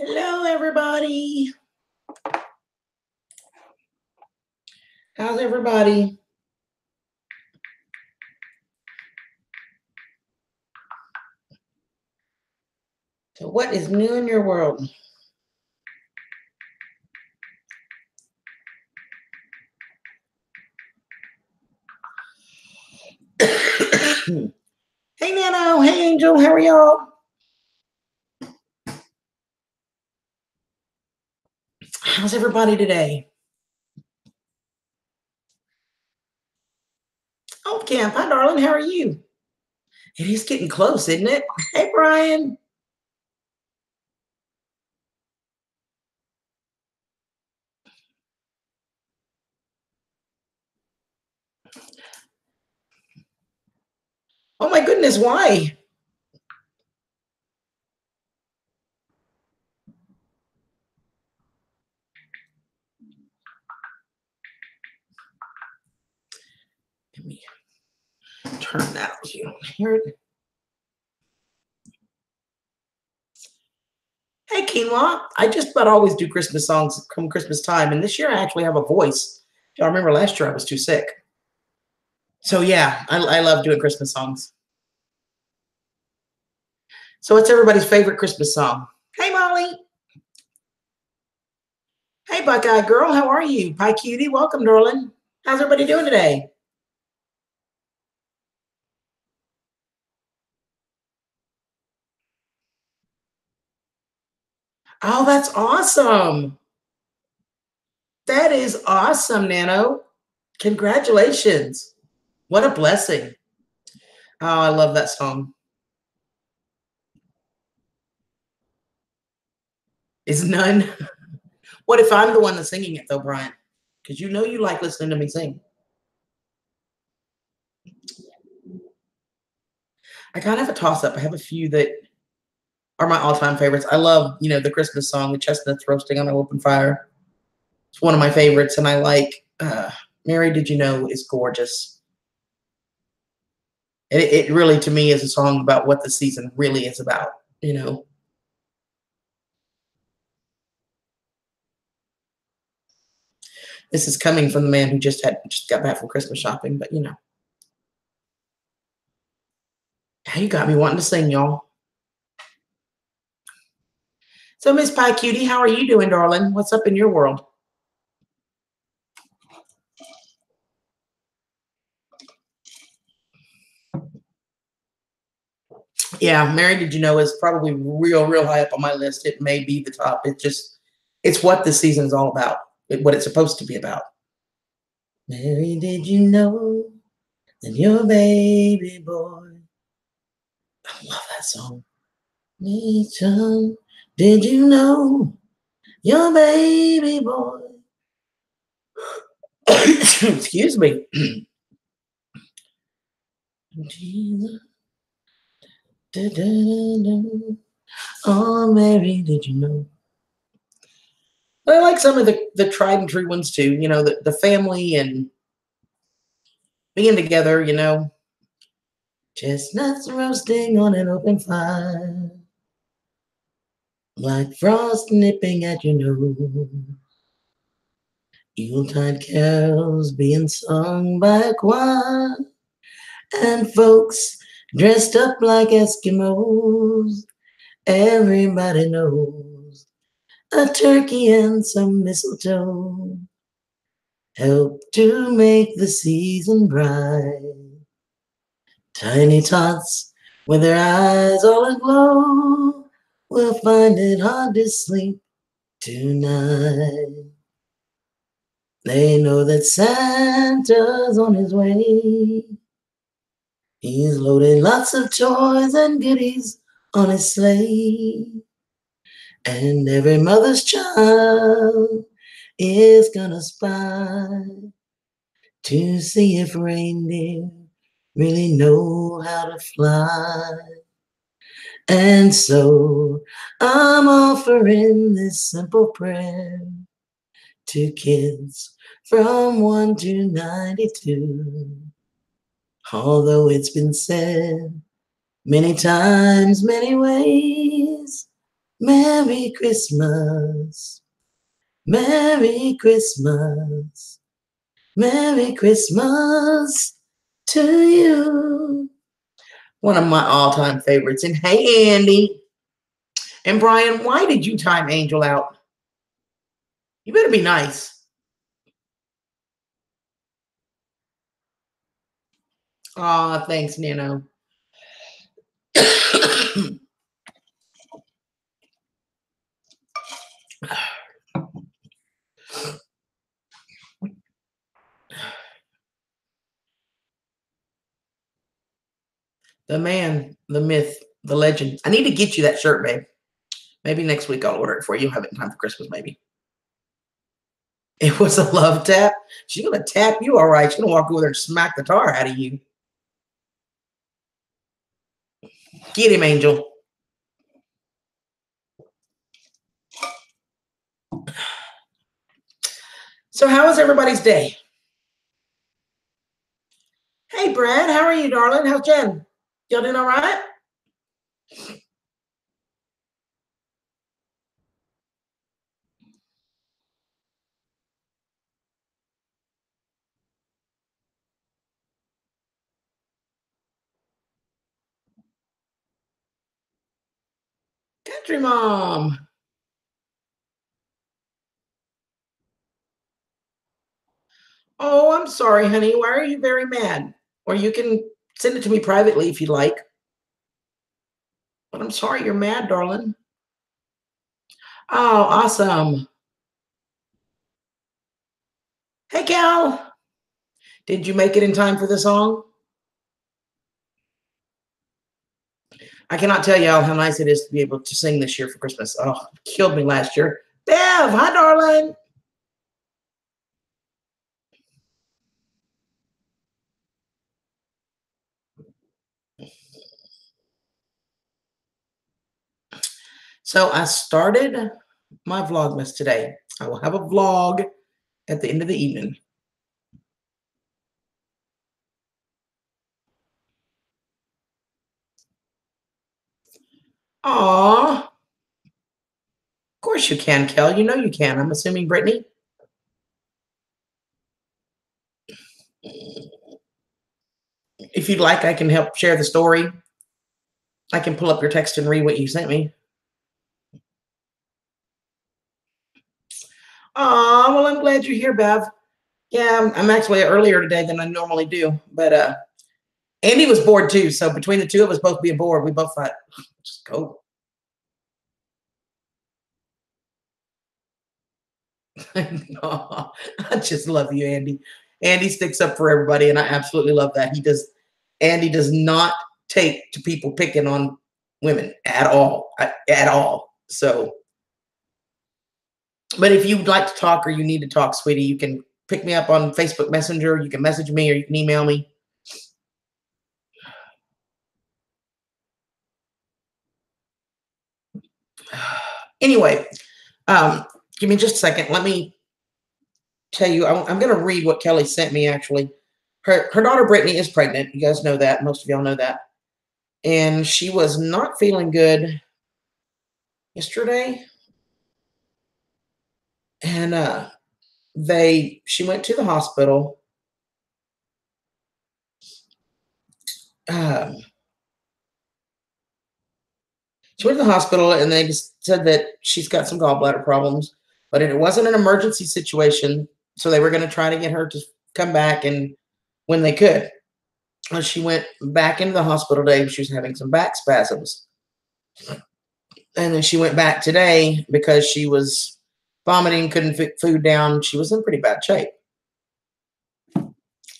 Hello, everybody. How's everybody? So what is new in your world? Hey, Nano. Hey, Angel. How are y'all? How's everybody today? Oh, Camp. Hi, darling. How are you? It is getting close, isn't it? Hey, Brian. Oh, my goodness. Why? Let me turn that so you don't hear it. Hey, Quinoa. I just about always do Christmas songs come Christmas time. And this year I actually have a voice. Y'all remember last year I was too sick. So, yeah, I love doing Christmas songs. So, what's everybody's favorite Christmas song? Hey, Molly. Hey, Buckeye girl. How are you? Pie Cutie. Welcome, darling. How's everybody doing today? Oh, that's awesome. That is awesome, Nano. Congratulations. What a blessing. Oh, I love that song. Is none. What if I'm the one that's singing it, though, Brian? Because you know you like listening to me sing. I kind of have a toss up. I have a few that are my all time favorites. I love, the Christmas song, The Chestnuts Roasting on an Open Fire. It's one of my favorites. And I like Mary Did You Know is gorgeous. It really, to me, is a song about what the season really is about. This is coming from the man who just got back from Christmas shopping, but Now you got me wanting to sing, y'all. So, Miss Pie Cutie, how are you doing, darling? What's up in your world? Yeah, Mary Did You Know is probably real high up on my list. It may be the top. It's what this season is all about, what it's supposed to be about. Mary, did you know that your baby boy? I love that song. John, did you know your baby boy? Excuse me. Jesus. Oh, Mary, did you know? I like some of the tried and true ones too. The family and being together. Chestnuts roasting on an open fire, like frost nipping at your nose. Yuletide carols being sung by a choir, and folks dressed up like Eskimos. Everybody knows a turkey and some mistletoe help to make the season bright. Tiny tots with their eyes all aglow will find it hard to sleep tonight. They know that Santa's on his way. He's loaded lots of toys and goodies on his sleigh. And every mother's child is gonna spy to see if reindeer really know how to fly. And so I'm offering this simple prayer to kids from 1 to 92. Although it's been said many times, many ways, Merry Christmas. Merry Christmas. Merry Christmas to you. One of my all-time favorites. And hey, Andy. And Brian, why did you time Angel out? You better be nice. Aw, thanks, Nano. The man, the myth, the legend. I need to get you that shirt, babe. Maybe next week I'll order it for you. You'll have it in time for Christmas, maybe. It was a love tap. She's gonna tap you, all right. She's gonna walk over there and smack the tar out of you. Get him, Angel. So, how was everybody's day? Hey, Brad, how are you, darling? How's Jen? Y'all doing all right? Country mom. Oh, I'm sorry, honey. Why are you very mad? Or you can send it to me privately if you'd like. But I'm sorry you're mad, darling. Oh, awesome. Hey, Cal. Did you make it in time for the song? I cannot tell y'all how nice it is to be able to sing this year for Christmas. Oh, it killed me last year. Bev, hi, darling. So I started my Vlogmas today. I will have a vlog at the end of the evening. Aw. Of course you can, Kel. You know you can. I'm assuming Brittany. If you'd like, I can help share the story. I can pull up your text and read what you sent me. Aw, well, I'm glad you're here, Bev. Yeah, I'm actually earlier today than I normally do. But Andy was bored too. So between the two of us both being bored, we both thought, just go. No, I just love you, Andy. Andy sticks up for everybody, and I absolutely love that. He does. Andy does not take to people picking on women at all, at all. So, but if you'd like to talk or you need to talk, sweetie, you can pick me up on Facebook Messenger. You can message me or you can email me. Anyway, give me just a second. Let me tell you, I'm going to read what Kelly sent me actually. Her daughter Brittany is pregnant. You guys know that. Most of y'all know that. And she was not feeling good yesterday. And she went to the hospital. Um, she went to the hospital and they just said that she's got some gallbladder problems, but it wasn't an emergency situation. So they were going to try to get her to come back and when they could. She went back into the hospital today. She was having some back spasms. And then she went back today because she was vomiting, couldn't fit food down. She was in pretty bad shape.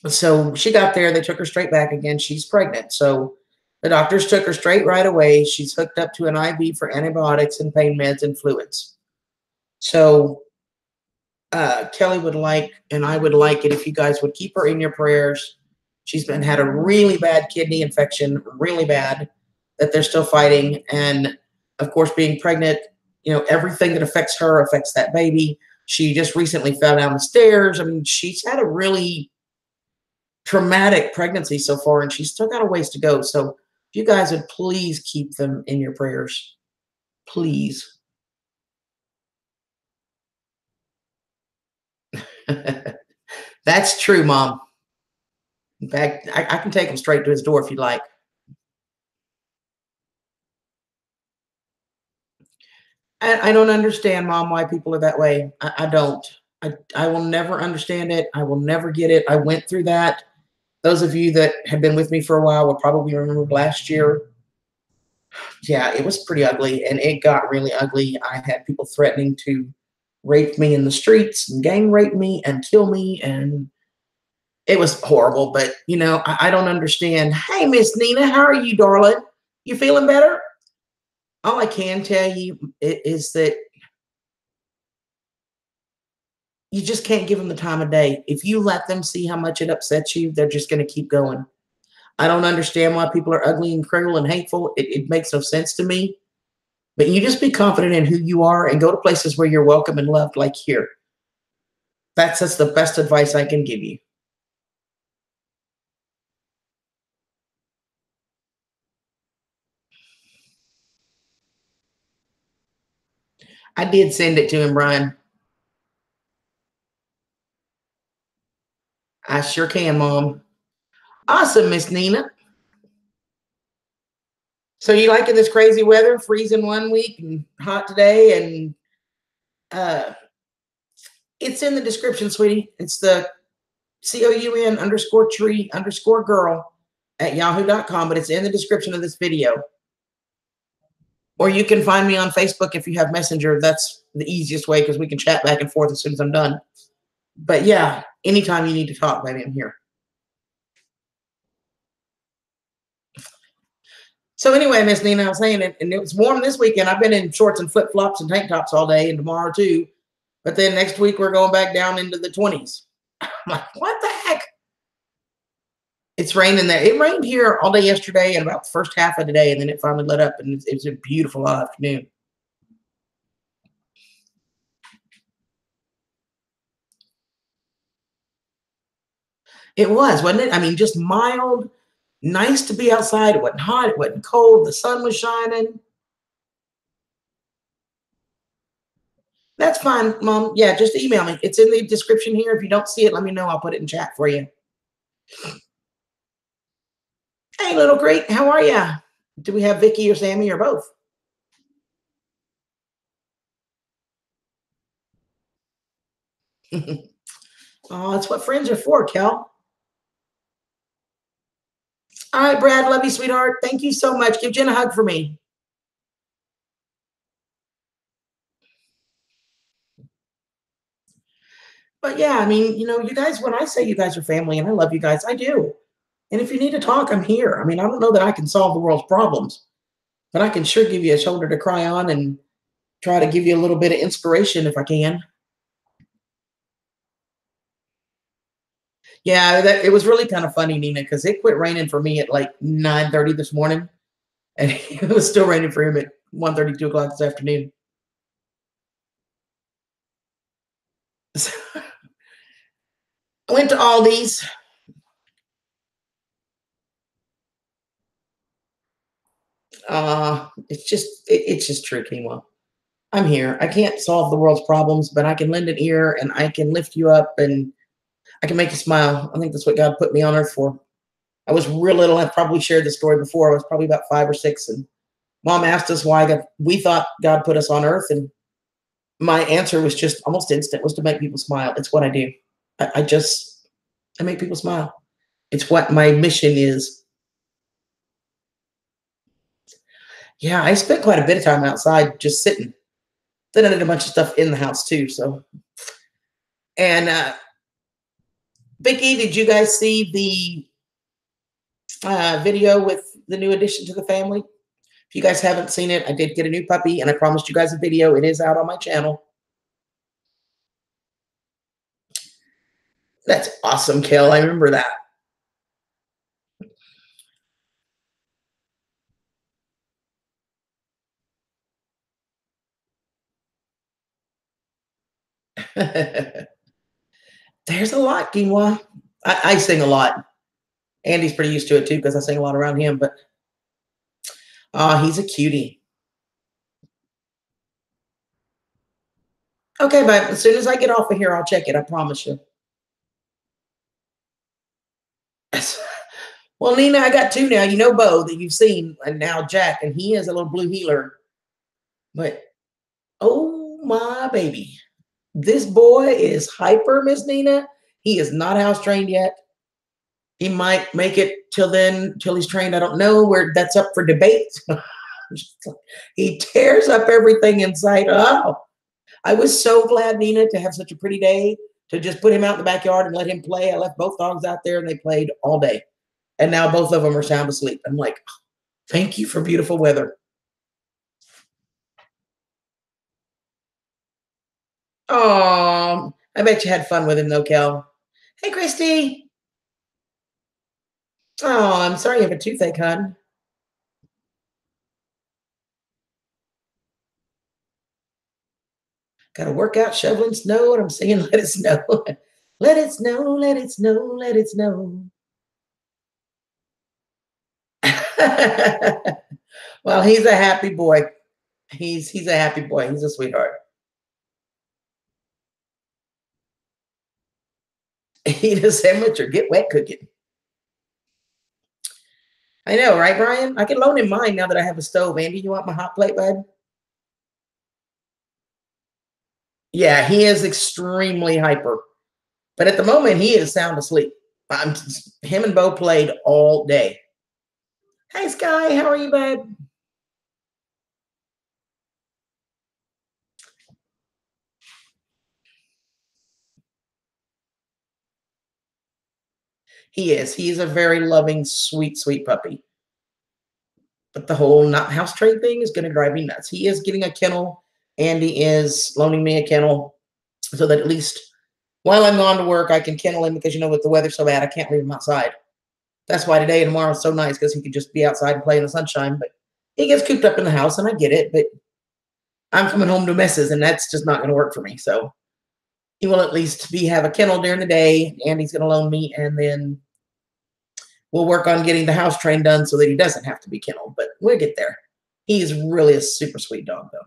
So she got there. They took her straight back again. She's pregnant. So the doctors took her straight right away. She's hooked up to an IV for antibiotics and pain meds and fluids. So Kelly would like, and I would like it if you guys would keep her in your prayers. She's had a really bad kidney infection, really bad, that they're still fighting. And of course, being pregnant, everything that affects her affects that baby. She just recently fell down the stairs. I mean, she's had a really traumatic pregnancy so far, and she's still got a ways to go. So if you guys would please keep them in your prayers, please. That's true, Mom. In fact, I can take him straight to his door if you'd like. I don't understand, Mom, why people are that way. I don't. I will never understand it. I will never get it. I went through that. Those of you that have been with me for a while will probably remember last year. Yeah, it was pretty ugly, and it got really ugly. I had people threatening to rape me in the streets and gang rape me and kill me, and it was horrible. But I don't understand. Hey, Miss Nina, how are you, darling? You feeling better? All I can tell you is that you just can't give them the time of day. If you let them see how much it upsets you, they're just going to keep going. I don't understand why people are ugly and cruel and hateful. It makes no sense to me. But you just be confident in who you are and go to places where you're welcome and loved, like here. That's the best advice I can give you. I did send it to him, Brian. I sure can, Mom. Awesome, Miss Nina. So you liking this crazy weather? Freezing one week and hot today, and uh, it's in the description, sweetie. It's the COUN_tree_girl at yahoo.com, but it's in the description of this video. Or you can find me on Facebook if you have Messenger. That's the easiest way because we can chat back and forth as soon as I'm done. But yeah, anytime you need to talk, baby, I'm here. So anyway, Miss Nina, I was saying it, and it was warm this weekend. I've been in shorts and flip flops and tank tops all day, and tomorrow too. But then next week we're going back down into the 20s. I'm like, what the heck? It's raining there. It rained here all day yesterday and about the first half of the day, and then it finally let up, and it was a beautiful afternoon. It was, wasn't it? I mean, just mild, nice to be outside. It wasn't hot. It wasn't cold. The sun was shining. That's fine, Mom. Yeah, just email me. It's in the description here. If you don't see it, let me know. I'll put it in chat for you. Hey, little great. How are you? Do we have Vicky or Sammy or both? Oh, that's what friends are for, Kel. All right, Brad. Love you, sweetheart. Thank you so much. Give Jen a hug for me. But yeah, I mean, you guys, when I say you guys are family and I love you guys, I do. And if you need to talk, I'm here. I mean, I don't know that I can solve the world's problems, but I can sure give you a shoulder to cry on and try to give you a little bit of inspiration if I can. Yeah, it was really kind of funny, Nina, because it quit raining for me at like 9:30 this morning, and it was still raining for him at 1:30, 2 o'clock this afternoon. So, I went to Aldi's. It's just true, Kima. I'm here. I can't solve the world's problems, but I can lend an ear and I can lift you up and I can make you smile. I think that's what God put me on earth for. I was real little. I've probably shared this story before. I was probably about 5 or 6, and Mom asked us why we thought God put us on earth, and my answer was just almost instant, was to make people smile. It's what I do. I make people smile. It's what my mission is. Yeah, I spent quite a bit of time outside just sitting. Then I did a bunch of stuff in the house too. So, and Vicky, did you guys see the video with the new addition to the family? If you guys haven't seen it, I did get a new puppy, and I promised you guys a video. It is out on my channel. That's awesome, Kel. I remember that. There's a lot, Quinoa. I sing a lot. Andy's pretty used to it too because I sing a lot around him. But he's a cutie. Okay, but as soon as I get off of here, I'll check it. I promise you. Well, Nina, I got two now. You know Bo that you've seen, and now Jack, and he is a little blue heeler. But oh my baby, this boy is hyper, Miss Nina. He is not house trained yet. He might make it till then, till he's trained. I don't know where that's up for debate. He tears up everything in sight. Oh, I was so glad, Nina, to have such a pretty day to just put him out in the backyard and let him play. I left both dogs out there and they played all day. And now both of them are sound asleep. I'm like, thank you for beautiful weather. Oh, I bet you had fun with him though, Kel. Hey, Christy. Oh, I'm sorry you have a toothache, hon. Got to work out shoveling snow, and I'm singing "Let It Snow." Let it snow, let it snow, let it snow. Well, he's a happy boy. He's a happy boy. He's a sweetheart. Eat a sandwich or get wet cooking. I know, right, Brian? I can loan him mine now that I have a stove. Andy, you want my hot plate, bud? Yeah, he is extremely hyper. But at the moment, he is sound asleep. Him and Bo played all day. Hey, Sky, how are you, bud? He is. He's a very loving, sweet, sweet puppy. But the whole not house trained thing is going to drive me nuts. He is getting a kennel. Andy is loaning me a kennel so that at least while I'm gone to work, I can kennel him because, with the weather so bad, I can't leave him outside. That's why today and tomorrow is so nice because he can just be outside and play in the sunshine. But he gets cooped up in the house, and I get it. But I'm coming home to messes, and that's just not going to work for me. So he will at least have a kennel during the day. Andy's going to loan me, and then we'll work on getting the house train done so that he doesn't have to be kenneled. But we'll get there. He's really a super sweet dog, though.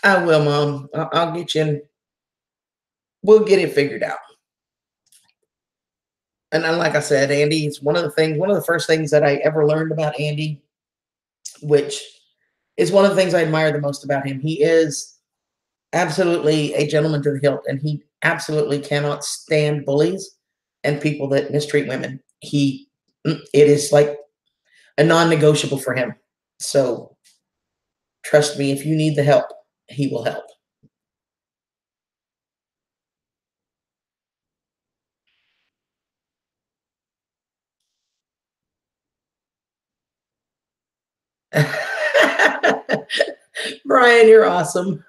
I will, Mom. I'll get you in. We'll get it figured out. And then, like I said, Andy's one of the first things that I ever learned about Andy, which is one of the things I admire the most about him. He is absolutely a gentleman to the hilt, and he absolutely cannot stand bullies and people that mistreat women. It is like a non-negotiable for him. So trust me, if you need the help, he will help. Brian, you're awesome.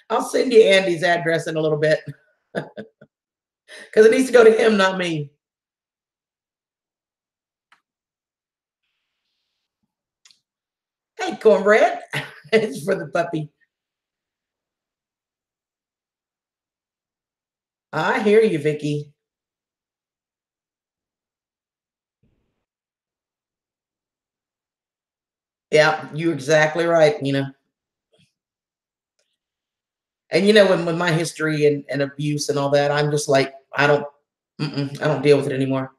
I'll send you Andy's address in a little bit because it needs to go to him, not me. Hey, cornbread. It's for the puppy. I hear you, Vicky. Yeah, you're exactly right, And with my history and abuse and all that, I'm just like, I don't deal with it anymore.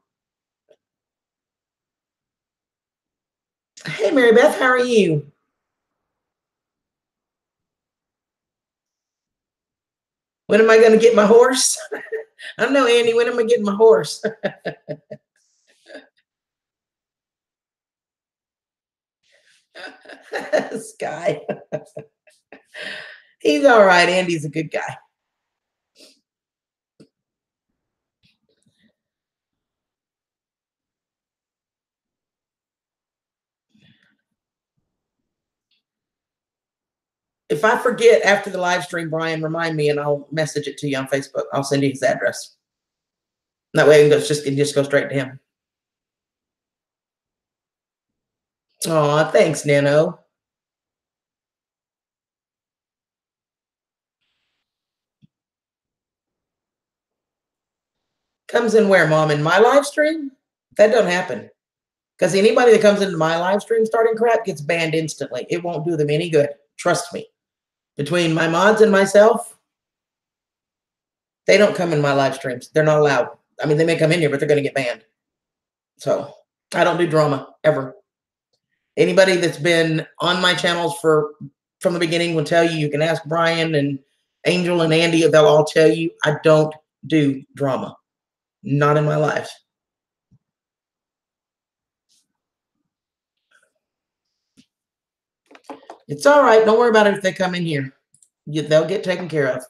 Hey, Mary Beth, how are you? When am I going to get my horse? I don't know, Andy. When am I getting my horse? Sky. He's all right. Andy's a good guy. If I forget after the live stream, Brian, remind me and I'll message it to you on Facebook. I'll send you his address. That way it can just go straight to him. Oh, thanks, Nano. Comes in where, Mom? In my live stream? That don't happen. Because anybody that comes into my live stream starting crap gets banned instantly. It won't do them any good. Trust me. Between my mods and myself, they don't come in my live streams. They're not allowed. I mean, they may come in here, but they're going to get banned. So I don't do drama ever. Anybody that's been on my channels from the beginning will tell you. You can ask Brian and Angel and Andy. They'll all tell you I don't do drama. Not in my life. It's all right. Don't worry about it if they come in here. They'll get taken care of.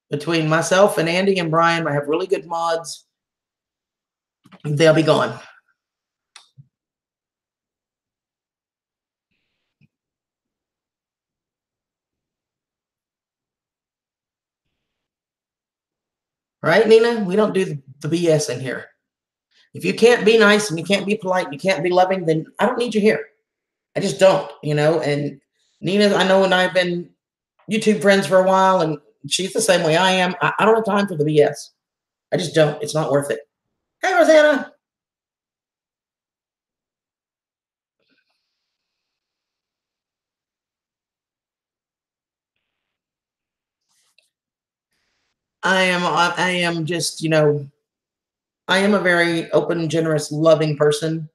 Between myself and Andy and Brian, I have really good mods. They'll be gone. Right, Nina? We don't do the BS in here. If you can't be nice and you can't be polite, and you can't be loving, then I don't need you here. I just don't, you know. And Nina, I know, and I've been YouTube friends for a while, and she's the same way I am. I don't have time for the BS. I just don't. It's not worth it. Hey, Rosanna. I am just, you know, I am a very open, generous, loving person,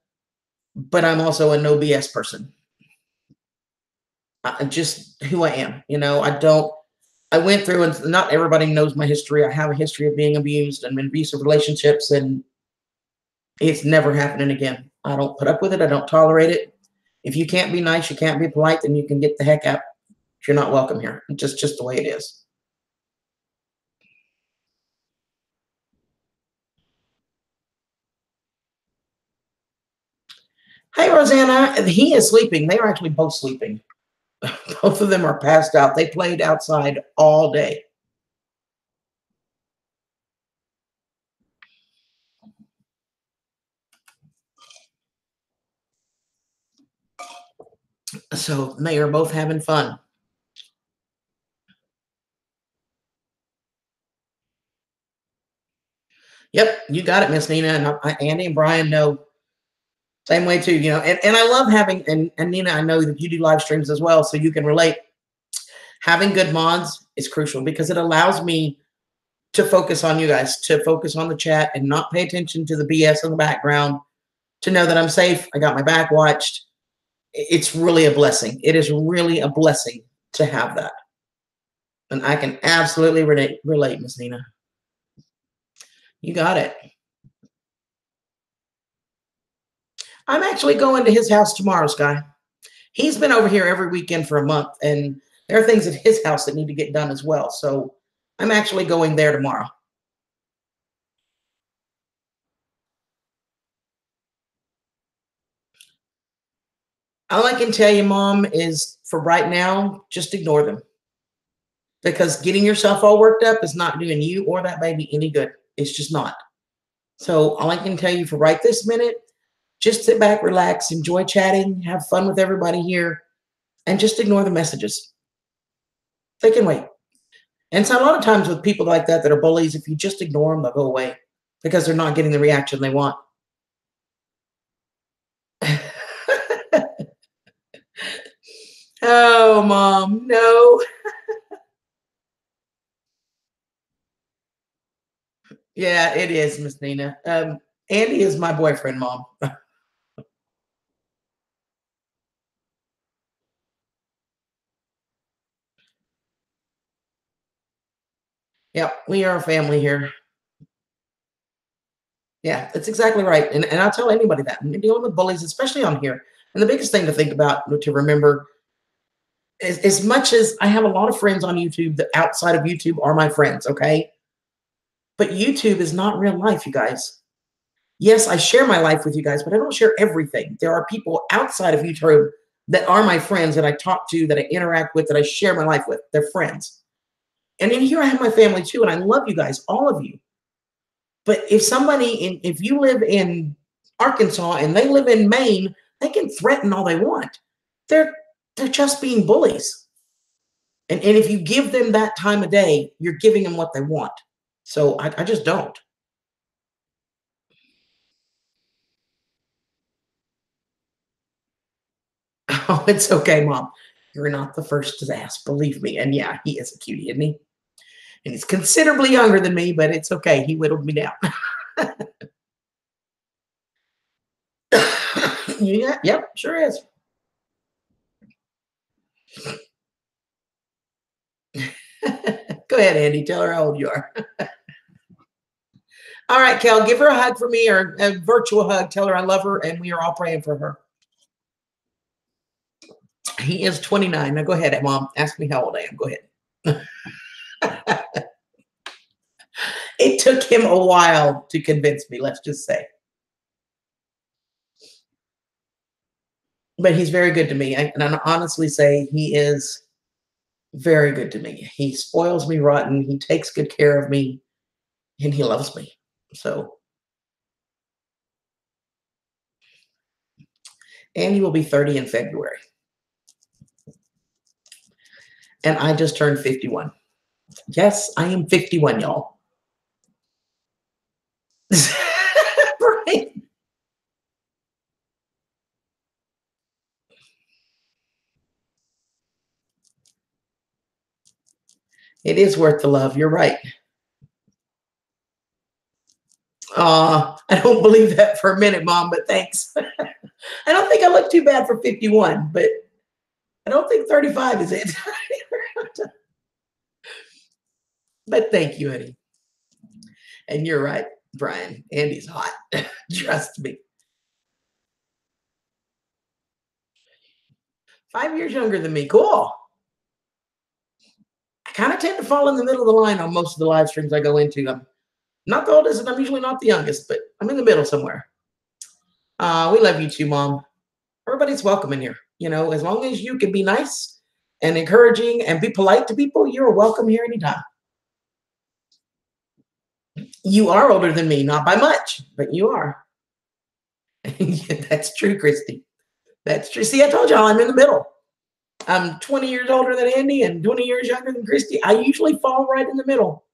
but I'm also a no BS person. Just who I am, you know. I went through, and not everybody knows my history. I have a history of being abused and in abusive relationships, and it's never happening again. I don't put up with it. I don't tolerate it. If you can't be nice, you can't be polite, then you can get the heck out. You're not welcome here. Just the way it is. Hey, Rosanna. He is sleeping. They are actually both sleeping. Both of them are passed out. They played outside all day. So they are both having fun. Yep, you got it, Miss Nina. And Andy and Brian know same way too, you know. And I love having, and Nina, I know that you do live streams as well, so you can relate. Having good mods is crucial because it allows me to focus on you guys, to focus on the chat and not pay attention to the BS in the background, to know that I'm safe. I got my back watched. It's really a blessing. It is really a blessing to have that. And I can absolutely relate, Miss Nina. You got it. I'm actually going to his house tomorrow, Sky. He's been over here every weekend for a month, and there are things at his house that need to get done as well. So I'm actually going there tomorrow. All I can tell you, Mom, is for right now, just ignore them. Because getting yourself all worked up is not doing you or that baby any good. It's just not. So all I can tell you for right this minute, just sit back, relax, enjoy chatting, have fun with everybody here, and just ignore the messages. They can wait. And so a lot of times with people like that are bullies, if you just ignore them, they'll go away because they're not getting the reaction they want. Oh, Mom, no. Yeah, it is, Miss Nina. Andy is my boyfriend, Mom. Yeah, we are a family here. Yeah, that's exactly right. And I'll tell anybody that. And dealing with bullies, especially on here. And the biggest thing to think about, to remember, is as much as I have a lot of friends on YouTube that outside of YouTube are my friends, okay? But YouTube is not real life, you guys. Yes, I share my life with you guys, but I don't share everything. There are people outside of YouTube that are my friends that I talk to, that I interact with, that I share my life with. They're friends. And in here I have my family too, and I love you guys, all of you. But if you live in Arkansas and they live in Maine, they can threaten all they want. They're just being bullies. And if you give them that time of day, you're giving them what they want. So I just don't. Oh, it's okay, Mom. You're not the first to ask, believe me. And yeah, he is a cutie, isn't he? And he's considerably younger than me, but it's okay. He whittled me down. Yeah, yep, sure is. Go ahead, Andy. Tell her how old you are. All right, Kel, give her a hug for me or a virtual hug. Tell her I love her and we are all praying for her. He is 29. Now go ahead, Mom. Ask me how old I am. Go ahead. It took him a while to convince me, let's just say. But he's very good to me. And I honestly say he is very good to me. He spoils me rotten. He takes good care of me and he loves me. So, and he will be 30 in February. And I just turned 51. Yes, I am 51, y'all. Right? It is worth the love. You're right. I don't believe that for a minute, Mom, but thanks. I don't think I look too bad for 51, but I don't think 35 is it. But thank you, Eddie. And you're right, Brian. Andy's hot. Trust me. 5 years younger than me. Cool. I kind of tend to fall in the middle of the line on most of the live streams I go into. I'm not the oldest, and I'm usually not the youngest, but I'm in the middle somewhere. We love you too, Mom. Everybody's welcome in here. You know, as long as you can be nice and encouraging and be polite to people, you're welcome here anytime. You are older than me, not by much, but you are. Yeah, that's true, Christy. That's true. See, I told y'all I'm in the middle. I'm 20 years older than Andy and 20 years younger than Christy. I usually fall right in the middle.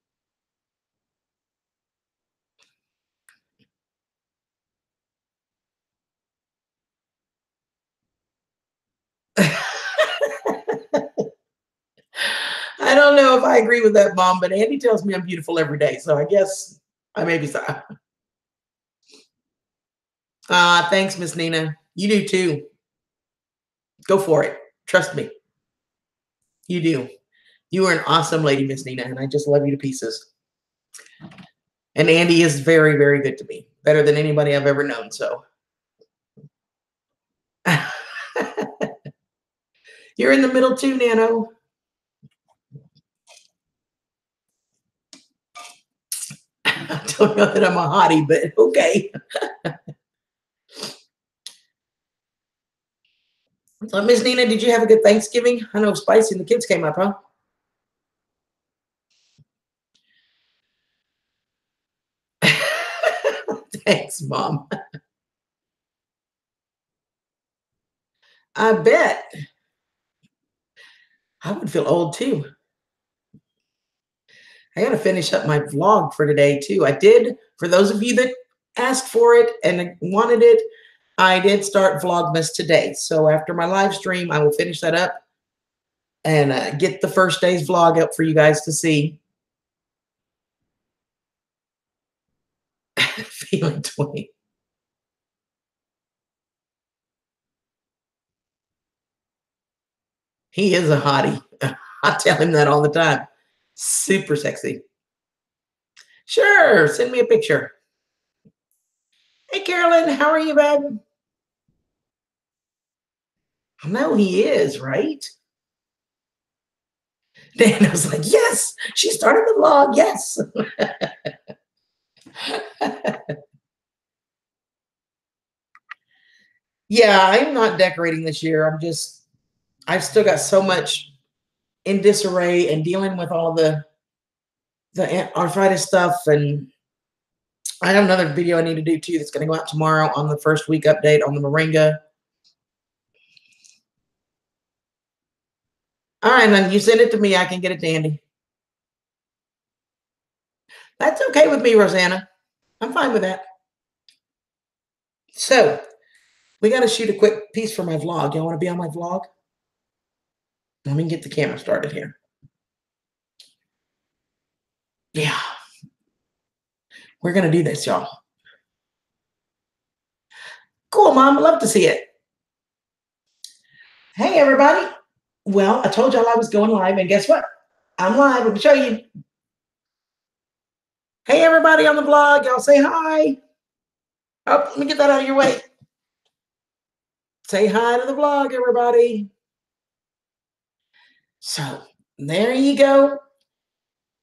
I don't know if I agree with that, Mom, but Andy tells me I'm beautiful every day. So I guess I may be sorry. Thanks, Miss Nina. You do too. Go for it. Trust me. You do. You are an awesome lady, Miss Nina, and I just love you to pieces. And Andy is very, very good to me. Better than anybody I've ever known. So you're in the middle too, Nano. I don't know that I'm a hottie, but okay. So, Miss Nina, did you have a good Thanksgiving? I know Spicy and the kids came up, huh? Thanks, Mom. I bet. I would feel old too. I got to finish up my vlog for today too. I did, for those of you that asked for it and wanted it, I did start Vlogmas today. So after my live stream, I will finish that up and get the first day's vlog up for you guys to see. Feeling 20. He is a hottie. I tell him that all the time. Super sexy. Sure, send me a picture. Hey, Carolyn, how are you, babe? I know he is, right? Dan was like, yes, she started the vlog, yes. Yeah, I'm not decorating this year. I've still got so much in disarray and dealing with all the arthritis stuff. And I have another video I need to do too that's going to go out tomorrow on the first week update on the moringa. All right, then you send it to me. I can get it to Andy. That's okay with me, Rosanna. I'm fine with that. So We got to shoot a quick piece for my vlog. Y'all want to be on my vlog? Let me get the camera started here. Yeah. We're going to do this, y'all. Cool, Mom. I'd love to see it. Hey, everybody. Well, I told y'all I was going live, and guess what? I'm live. Let me show you. Hey, everybody on the vlog. Y'all say hi. Oh, let me get that out of your way. Say hi to the vlog, everybody. So, there you go.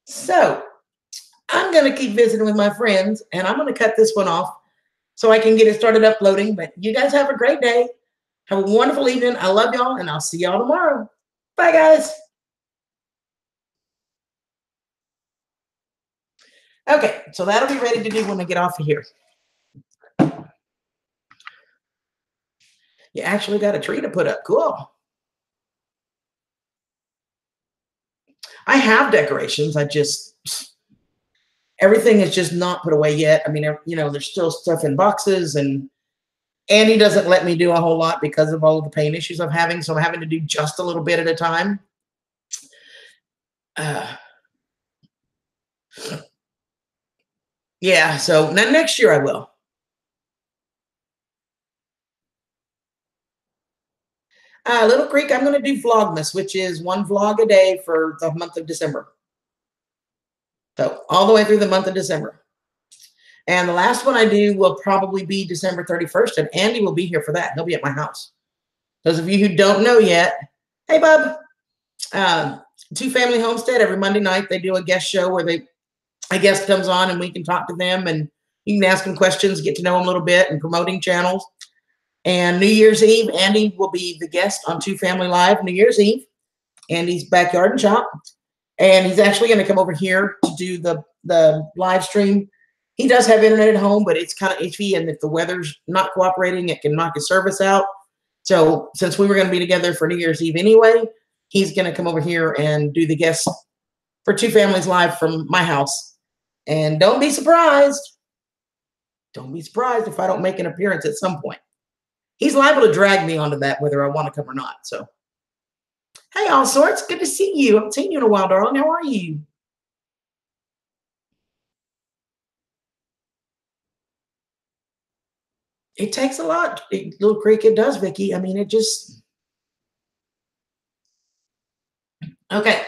So, I'm going to keep visiting with my friends, and I'm going to cut this one off so I can get it started uploading. But you guys have a great day. Have a wonderful evening. I love y'all, and I'll see y'all tomorrow. Bye, guys. Okay, so that'll be ready to do when I get off of here. You actually got a tree to put up. Cool. I have decorations. Everything is just not put away yet. I mean, you know, there's still stuff in boxes, and Andy doesn't let me do a whole lot because of all of the pain issues I'm having. So I'm having to do just a little bit at a time. Yeah, so next year I will. Little Creek, I'm going to do Vlogmas, which is one vlog a day for the month of December. So all the way through the month of December. And the last one I do will probably be December 31st, and Andy will be here for that. He'll be at my house. Those of you who don't know yet, hey, Bub. Two Family Homestead, every Monday night, they do a guest show where a guest comes on and we can talk to them, and you can ask them questions, get to know them a little bit, and promoting channels. And New Year's Eve, Andy will be the guest on Two Family Live New Year's Eve, Andy's Backyard and Shop. And he's actually going to come over here to do the live stream. He does have internet at home, but it's kind of iffy, and if the weather's not cooperating, it can knock his service out. So since we were going to be together for New Year's Eve anyway, he's going to come over here and do the guest for Two Families Live from my house. And don't be surprised. Don't be surprised if I don't make an appearance at some point. He's liable to drag me onto that, whether I want to come or not. So, hey, all sorts. Good to see you. I haven't seen you in a while, darling. How are you? It takes a lot. Little Creek, it does, Vicky. I mean, it just... Okay.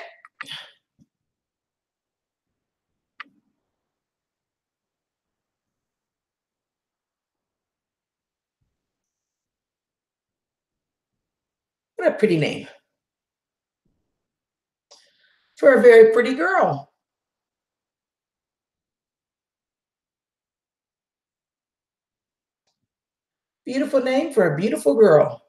What a pretty name. For a very pretty girl. Beautiful name for a beautiful girl.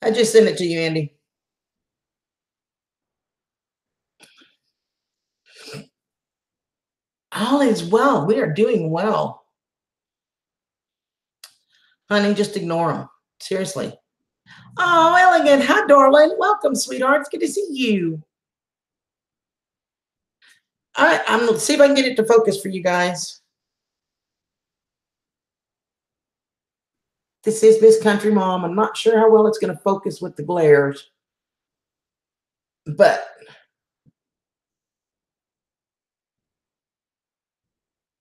I just sent it to you, Andy. All is well. We are doing well. Honey, just ignore them. Seriously. Oh, Elegant. Hi, darling. Welcome, sweetheart. It's good to see you. I'm going to see if I can get it to focus for you guys. This is Miss Country Mom. I'm not sure how well it's going to focus with the glares. But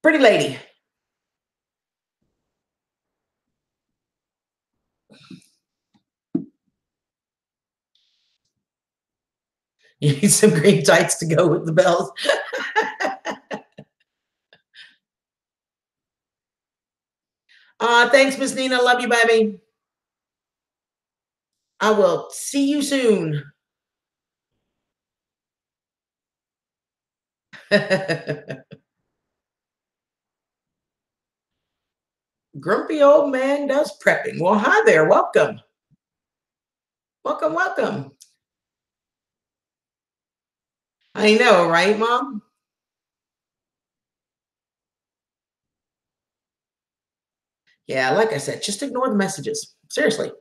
pretty lady. You need some green tights to go with the bells. Thanks, Miss Nina. Love you, baby. I will see you soon. Grumpy old man does prepping. Well, hi there. Welcome. Welcome, welcome. I know, right, Mom? Yeah, like I said, just ignore the messages. Seriously. If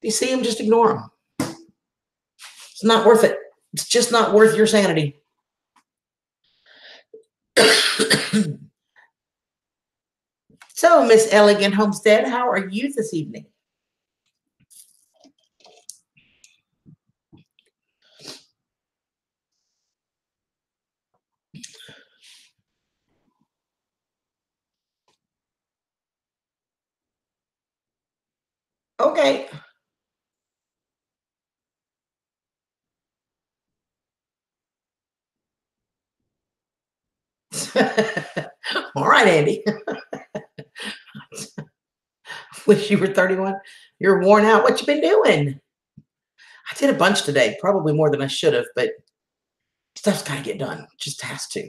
you see them, just ignore them. It's not worth it. It's just not worth your sanity. So, Miss Elegant Homestead, how are you this evening? Okay. All right, Andy. Wish you were 31. You're worn out. What you been doing? I did a bunch today, probably more than I should have, but stuff's got to get done. Just has to.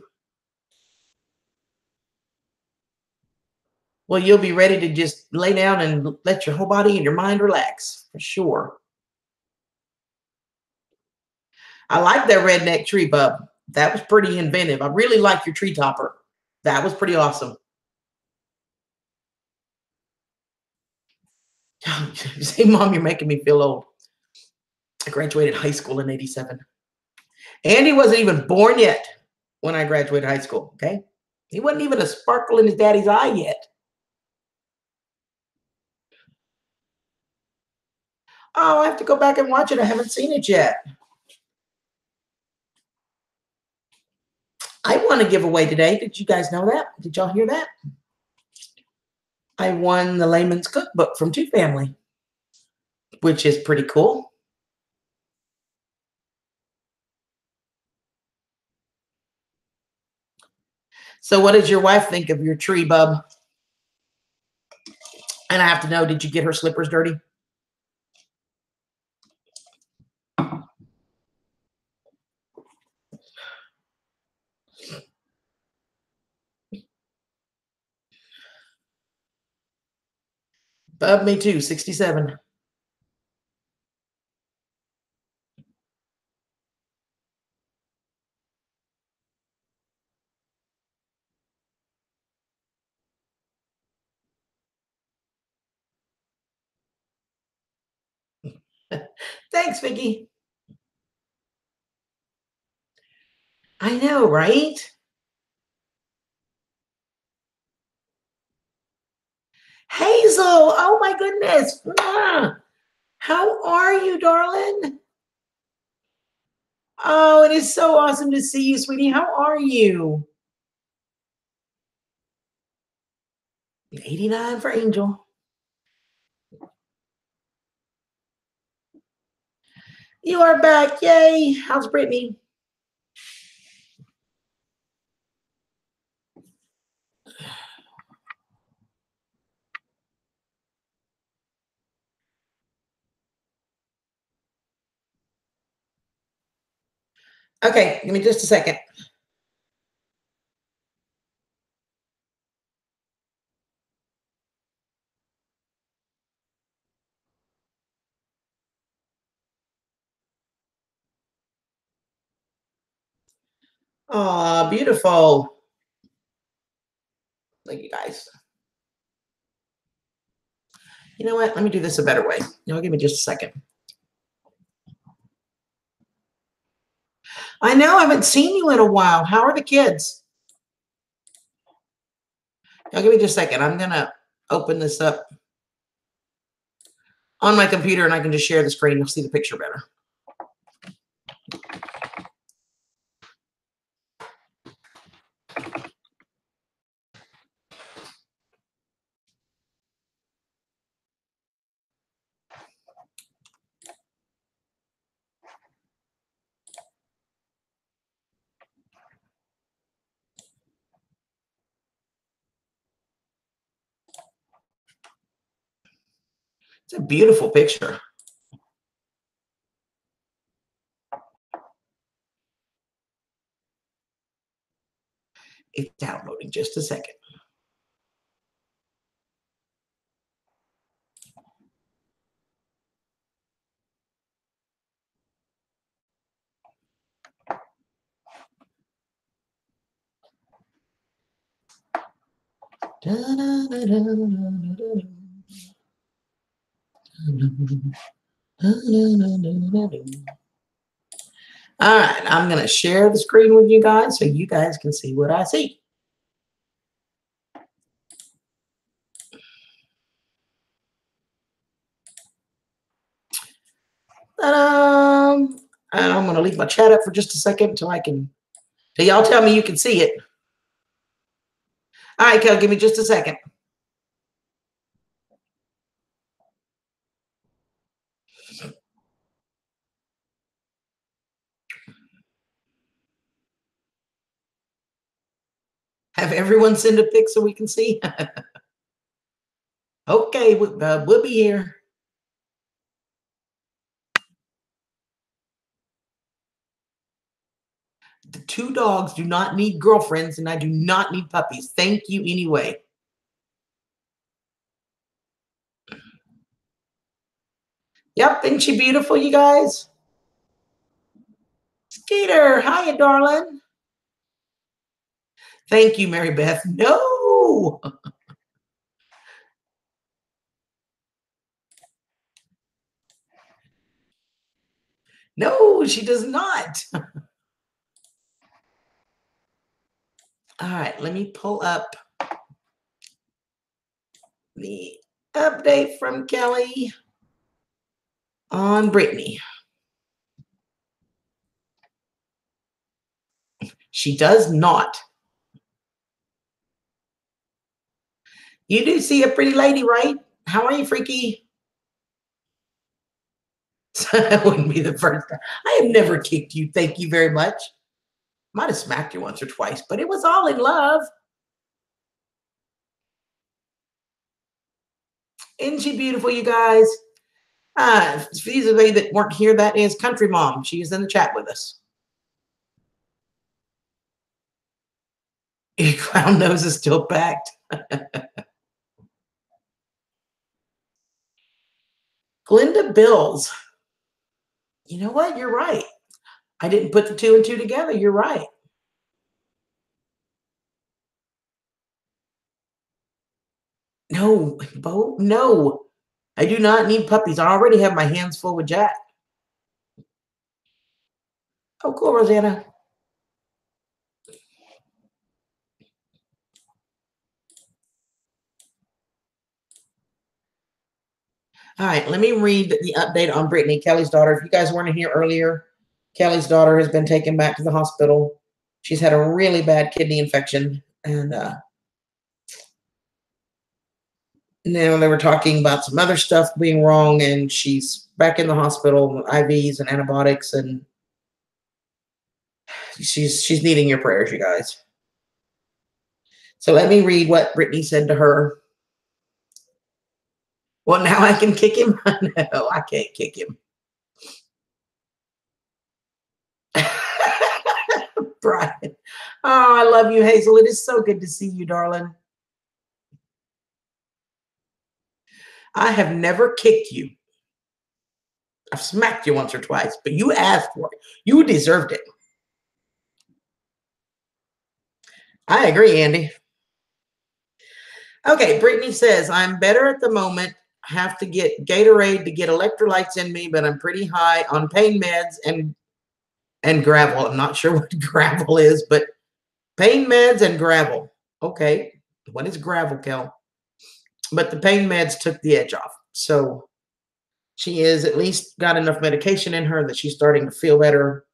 Well, you'll be ready to just lay down and let your whole body and your mind relax for sure. I like that redneck tree bub. That was pretty inventive. I really like your tree topper. That was pretty awesome. See, Mom, you're making me feel old. I graduated high school in 87. Andy wasn't even born yet when I graduated high school, okay? He wasn't even a sparkle in his daddy's eye yet. Oh, I have to go back and watch it. I haven't seen it yet. I won a giveaway today. Did you guys know that? Did y'all hear that? I won the Layman's Cookbook from Two Family, which is pretty cool. So what does your wife think of your tree, bub? And I have to know, did you get her slippers dirty? Bub, me too, 67. Thanks, Vicky. I know, right? Hazel, oh my goodness. Mwah. How are you, darling? Oh, it is so awesome to see you, sweetie. How are you? 89 for Angel. You are back. Yay. How's Brittany? Okay, give me just a second. Oh, beautiful. Look, you guys. You know what? Let me do this a better way. Give me just a second. I know I haven't seen you in a while. How are the kids? Now, give me just a second. I'm going to open this up on my computer and I can just share the screen. You'll see the picture better. It's a beautiful picture. It's downloading. Just a second. All right, I'm going to share the screen with you guys so you guys can see what I see. I'm going to leave my chat up for just a second until y'all tell me you can see it. All right, Kel, give me just a second. Have everyone send a pic so we can see? Okay, we'll be here. The 2 dogs do not need girlfriends, and I do not need puppies. Thank you anyway. Yep, isn't she beautiful, you guys? Skeeter, hiya, darling. Thank you, Mary Beth. No. No, she does not. All right, let me pull up the update from Kelly on Brittany. She does not. You do see a pretty lady, right? How are you, Freaky? That wouldn't be the first time. I have never kicked you. Thank you very much. Might have smacked you once or twice, but it was all in love. Isn't she beautiful, you guys? For these of you that weren't here, that is Country Mom. She is in the chat with us. Your clown nose is still packed. Glinda Bills. You know what? You're right. I didn't put the 2 and 2 together. You're right. No, Bo, no. I do not need puppies. I already have my hands full with Jack. Oh, cool, Rosanna. All right, let me read the update on Brittany, Kelly's daughter. If you guys weren't here earlier, Kelly's daughter has been taken back to the hospital. She's had a really bad kidney infection, and now they were talking about some other stuff being wrong, and she's back in the hospital with IVs and antibiotics, and she's needing your prayers, you guys. So let me read what Brittany said to her. Well, now I can kick him? No, I can't kick him. Brian. Oh, I love you, Hazel. It is so good to see you, darling. I have never kicked you. I've smacked you once or twice, but you asked for it. You deserved it. I agree, Andy. Okay, Brittany says, I'm better at the moment. Have to get Gatorade to get electrolytes in me, but I'm pretty high on pain meds and gravel. I'm not sure what gravel is, but pain meds and gravel. Okay, what is gravel, Kel? But the pain meds took the edge off. So she is at least got enough medication in her that she's starting to feel better.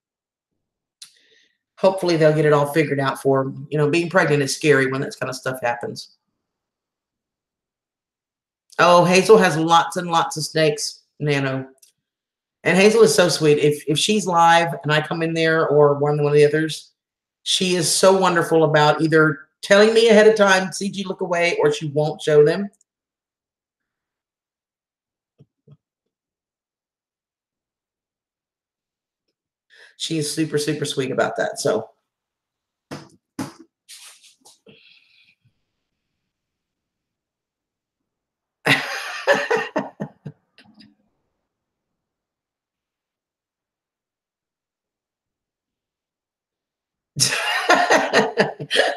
Hopefully they'll get it all figured out for her. You know, being pregnant is scary when that kind of stuff happens. Oh, Hazel has lots and lots of snakes, Nano. And Hazel is so sweet. If she's live and I come in there or one of the others, she is so wonderful about either telling me ahead of time, CG, look away, or she won't show them. She is super, super sweet about that. So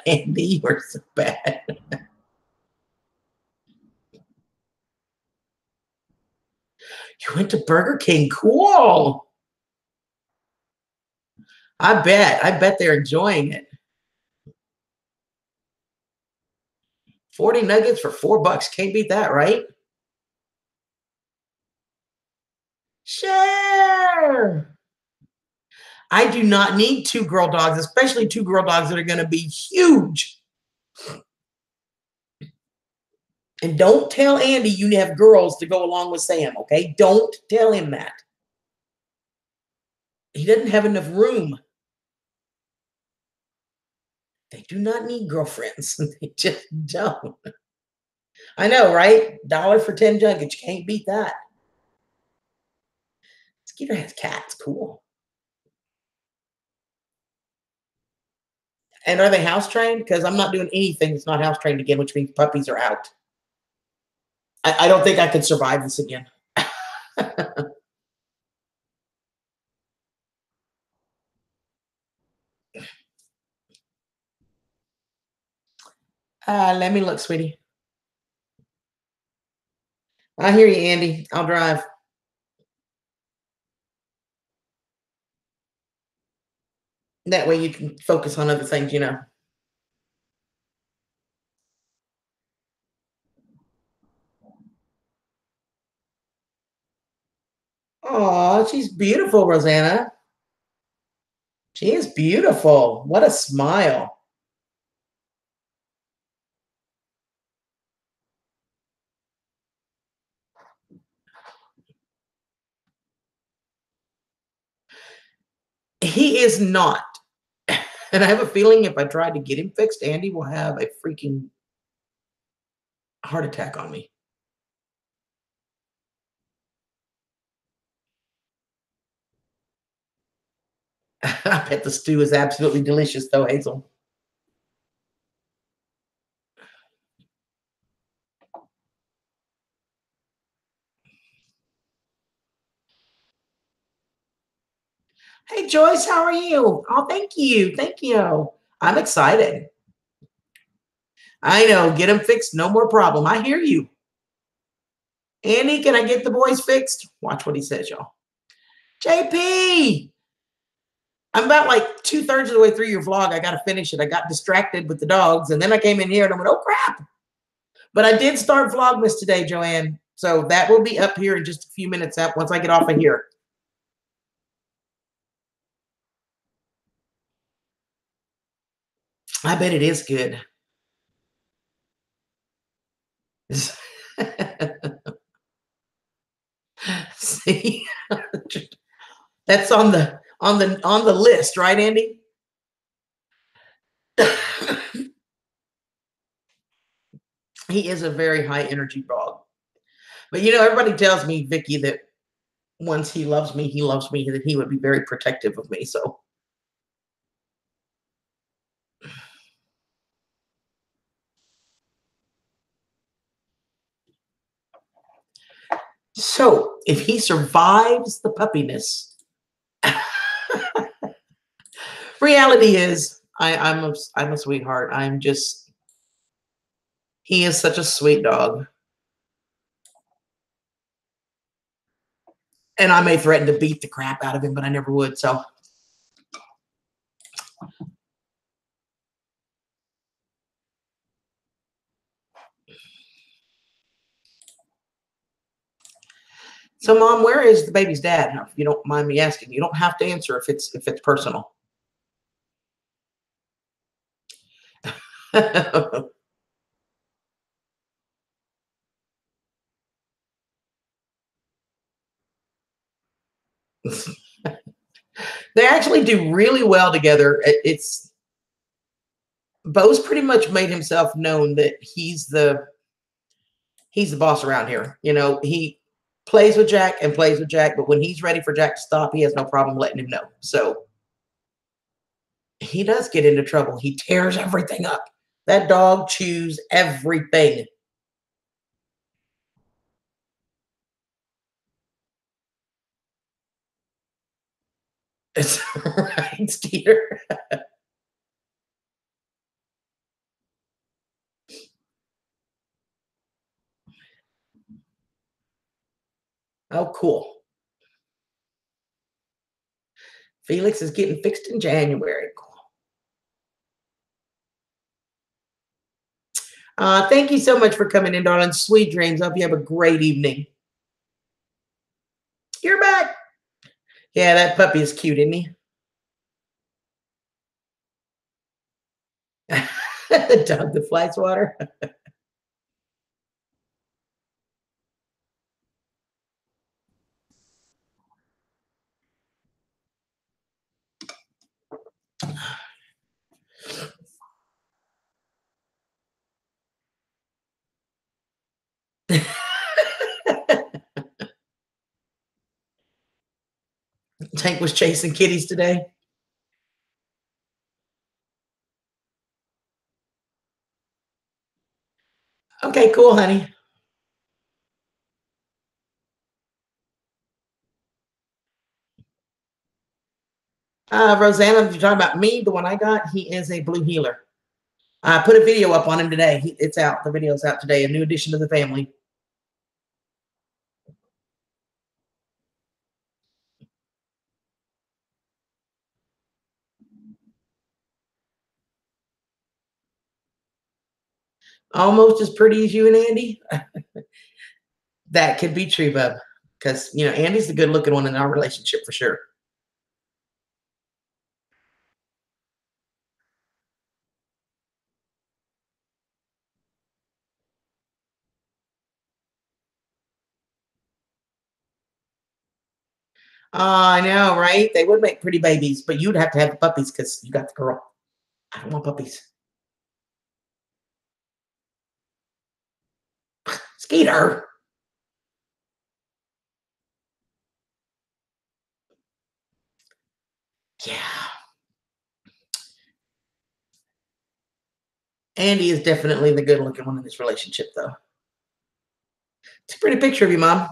Andy, you are so bad. You went to Burger King. Cool. I bet they're enjoying it. 40 nuggets for $4. Can't beat that, right? Share. I do not need two girl dogs, especially two girl dogs that are going to be huge. And don't tell Andy you have girls to go along with Sam, okay? Don't tell him that. He doesn't have enough room. They do not need girlfriends. They just don't. I know, right? Dollar for 10 junkets. You can't beat that. Skeeter has cats. Cool. And are they house trained? Because I'm not doing anything that's not house trained again, which means puppies are out. I don't think I could survive this again. Let me look, sweetie. I hear you, Andy. I'll drive. That way you can focus on other things, you know. Oh, she's beautiful, Rosanna. She is beautiful. What a smile. He is not. And I have a feeling if I try to get him fixed, Andy will have a freaking heart attack on me. I bet the stew is absolutely delicious, though, Hazel. Hey, Joyce, how are you? Oh, thank you. Thank you. I'm excited. I know. Get them fixed. No more problem. I hear you. Andy, can I get the boys fixed? Watch what he says, y'all. JP, I'm about like 2/3 of the way through your vlog. I got to finish it. I got distracted with the dogs, and then I came in here and I went, oh, crap. But I did start Vlogmas today, Joanne. So that will be up here in just a few minutes up once I get off of here. I bet it is good. See, that's on the list, right, Andy? He is a very high energy dog. But you know, everybody tells me, Vicky, that once he loves me, that he would be very protective of me. So if he survives the puppiness, reality is I'm a sweetheart. He is such a sweet dog. And I may threaten to beat the crap out of him, but I never would. So, Mom, where is the baby's dad? If you don't mind me asking, you don't have to answer if it's personal. They actually do really well together. It's Bo's pretty much made himself known that he's the boss around here. You know, he plays with Jack and plays with Jack, but when he's ready for Jack to stop, he has no problem letting him know. So he does get into trouble. He tears everything up. That dog chews everything. It's right, Skeeter. Oh, cool. Felix is getting fixed in January. Cool. Thank you so much for coming in, darling. Sweet dreams. Hope you have a great evening. You're back. Yeah, that puppy is cute, isn't he? The dog that flies water. Tank was chasing kitties today. Okay, cool, honey. Rosanna, you're talking about me, the one I got. He is a blue heeler. I put a video up on him today. It's out. The video's out today. A new addition to the family. Almost as pretty as you and Andy. That could be true, bub. Because Andy's the good looking one in our relationship for sure. I know, right? They would make pretty babies, but you'd have to have the puppies because you got the girl. I don't want puppies. Skeeter. Yeah. Andy is definitely the good looking one in this relationship, though. It's a pretty picture of you, Mom.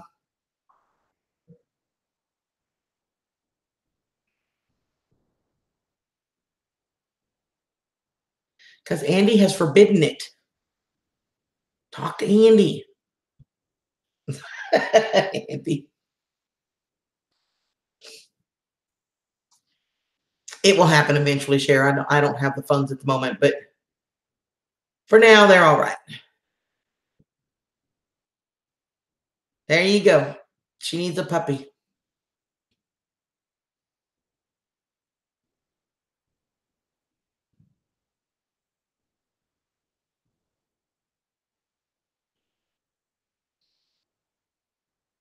Because Andy has forbidden it. Talk to Andy. Andy. It will happen eventually, Cher. I don't have the funds at the moment, but for now, they're all right. There you go. She needs a puppy.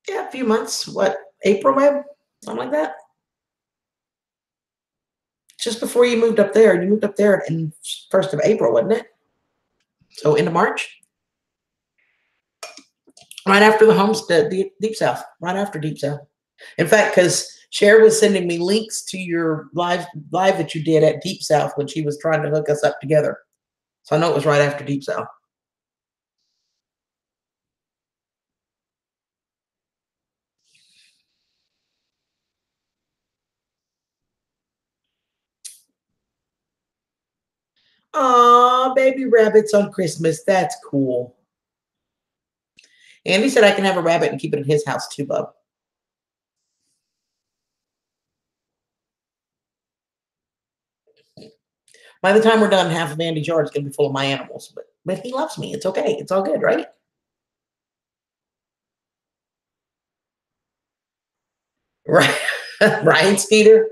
Yeah, a few months. What, April, maybe? Something like that. Just before you moved up there. You moved up there in 1st of April, wasn't it? So into March? Right after the homestead, the Deep South. Right after Deep South. In fact, because Cher was sending me links to your live that you did at Deep South when she was trying to hook us up together. So I know it was right after Deep South. Aw, baby rabbits on Christmas. That's cool. Andy said I can have a rabbit and keep it in his house too, bub. By the time we're done, half of Andy's yard is going to be full of my animals. But he loves me. It's okay. It's all good, right? Right. Right, Skeeter?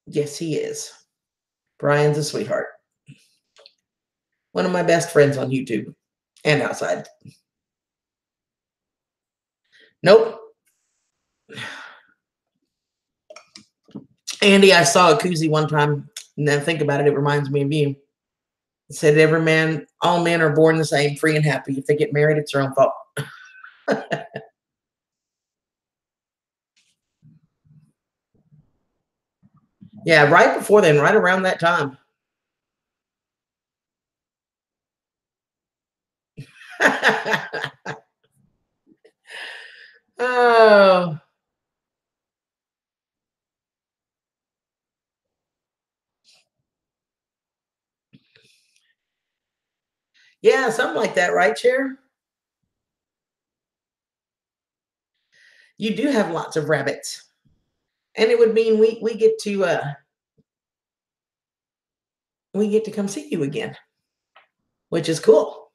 Yes, he is. Brian's a sweetheart. One of my best friends on YouTube and outside. Nope. Andy, I saw a koozie one time, and then think about it, it reminds me of you. It said all men are born the same, free and happy. If they get married, it's their own fault. Yeah, right before then, right around that time. Oh, yeah, something like that, right, Chair? You do have lots of rabbits. And it would mean we get to come see you again, which is cool.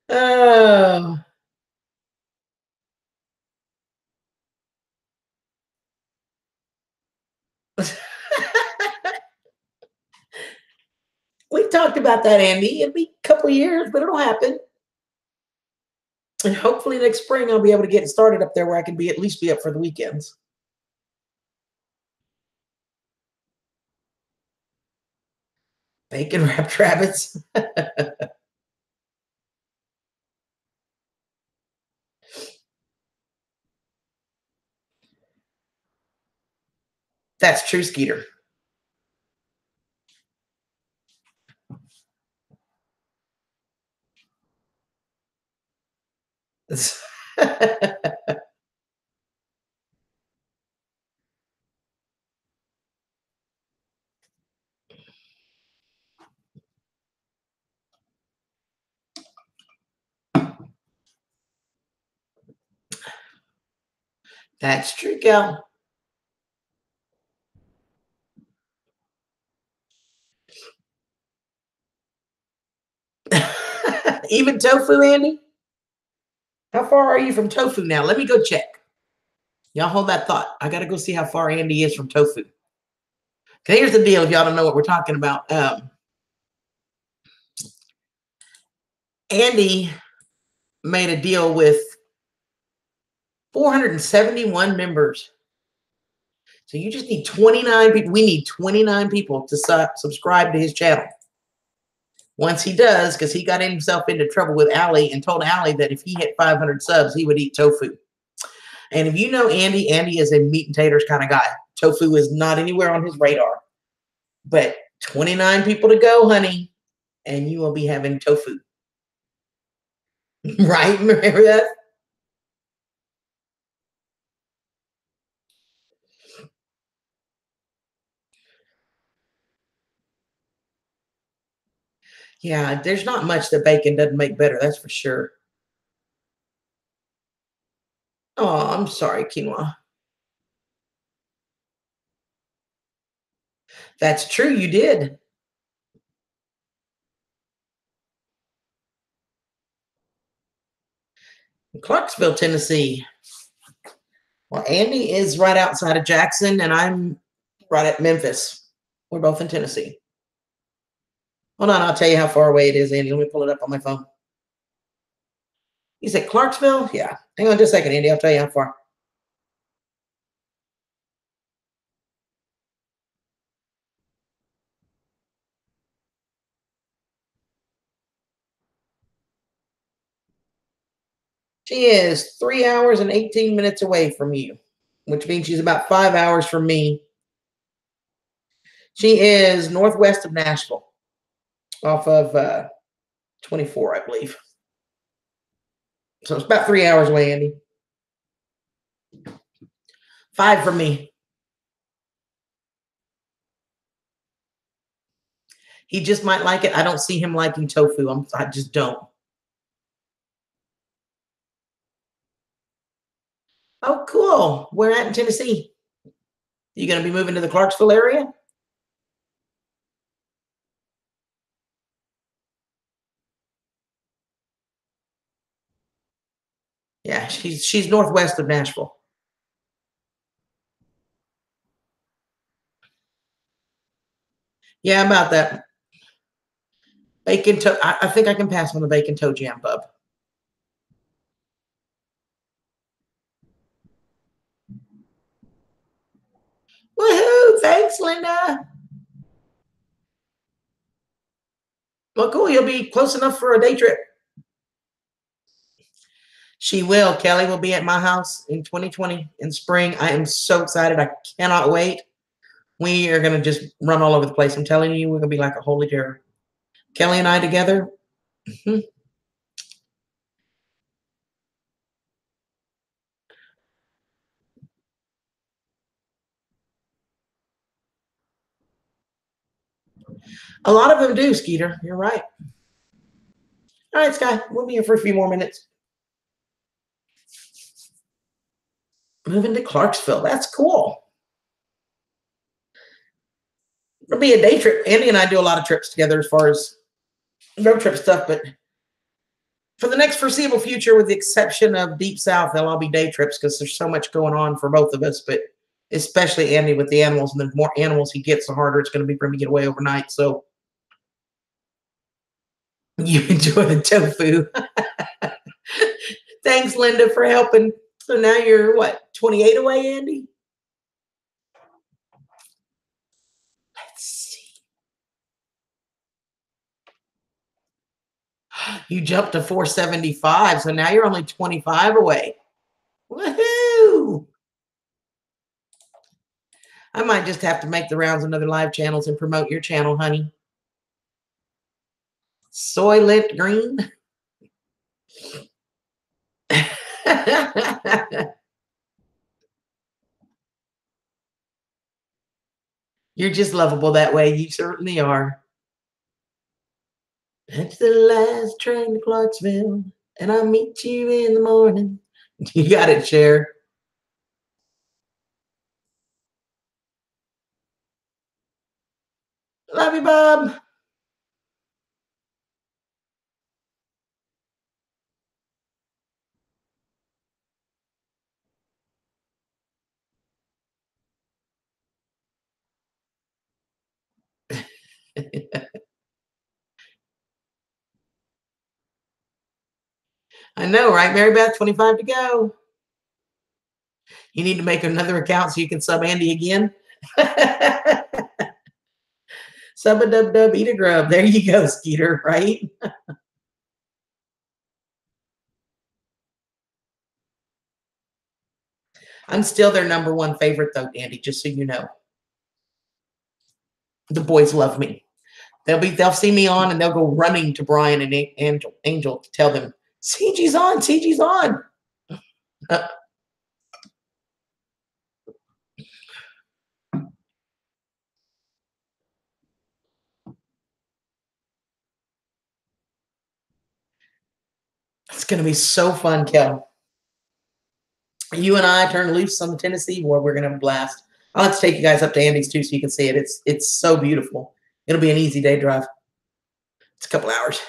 Oh. We talked about that, Andy. It'll be a couple of years, but it'll happen. And hopefully next spring I'll be able to get it started up there where I can be at least be up for the weekends. Bacon wrapped rabbits. That's true, Skeeter. That's true, Gal. Even tofu, Andy? How far are you from tofu now? Let me go check. Y'all hold that thought. I got to go see how far Andy is from tofu. Okay, here's the deal if y'all don't know what we're talking about. Andy made a deal with 471 members. So you just need 29 people. We need 29 people to subscribe to his channel. Once he does, because he got himself into trouble with Allie and told Allie that if he hit 500 subs, he would eat tofu. And if you know Andy, Andy is a meat and taters kind of guy. Tofu is not anywhere on his radar. But 29 people to go, honey, and you will be having tofu. Right? Remember that? Yeah, there's not much that bacon doesn't make better. That's for sure. Oh, I'm sorry, quinoa. That's true. You did. Clarksville, Tennessee. Well, Andy is right outside of Jackson, and I'm right at Memphis. We're both in Tennessee. Hold on, I'll tell you how far away it is, Andy. Let me pull it up on my phone. You said Clarksville? Yeah. Hang on just a second, Andy. I'll tell you how far. She is 3 hours and 18 minutes away from you, which means she's about 5 hours from me. She is northwest of Nashville, off of 24, I believe. So it's about 3 hours away, Andy. 5 from me. He just might like it. I don't see him liking tofu. I just don't. Oh, cool. Where at in Tennessee? You going to be moving to the Clarksville area? Yeah, she's northwest of Nashville. Yeah, about that. Bacon toe. I think I can pass on the bacon toe jam, bub. Woohoo! Thanks, Linda. Well, cool. You'll be close enough for a day trip. She will. Kelly will be at my house in 2020 in spring. I am so excited. I cannot wait. We are going to just run all over the place. I'm telling you, we're going to be like a holy terror. Kelly and I together. Mhm. A lot of them do, Skeeter. You're right. All right, Sky, we'll be here for a few more minutes. Moving to Clarksville. That's cool. It'll be a day trip. Andy and I do a lot of trips together as far as road trip stuff, but for the next foreseeable future, with the exception of Deep South, they'll all be day trips because there's so much going on for both of us, but especially Andy with the animals. And the more animals he gets, the harder it's going to be for him to get away overnight. So you enjoy the tofu. Thanks, Linda, for helping. So now you're what, 28 away, Andy? Let's see. You jumped to 475, so now you're only 25 away. Woohoo! I might just have to make the rounds on other live channels and promote your channel, honey. Soylent Green. You're just lovable that way. You certainly are. That's the last train to Clarksville, and I'll meet you in the morning. You got it, Cher. Love you, Bob. I know, right, Mary Beth? 25 to go. You need to make another account so you can sub Andy again. Sub a dub dub, eat a grub. There you go, Skeeter, right? I'm still their #1 favorite, though, Andy, just so you know. The boys love me. They'll see me on and they'll go running to Brian and Angel to tell them, CG's on, CG's on. It's going to be so fun, Kel. You and I turn loose on the Tennessee, boy, we're going to have a blast. I'll have to take you guys up to Andy's too so you can see it. It's so beautiful. It'll be an easy day drive. It's a couple hours.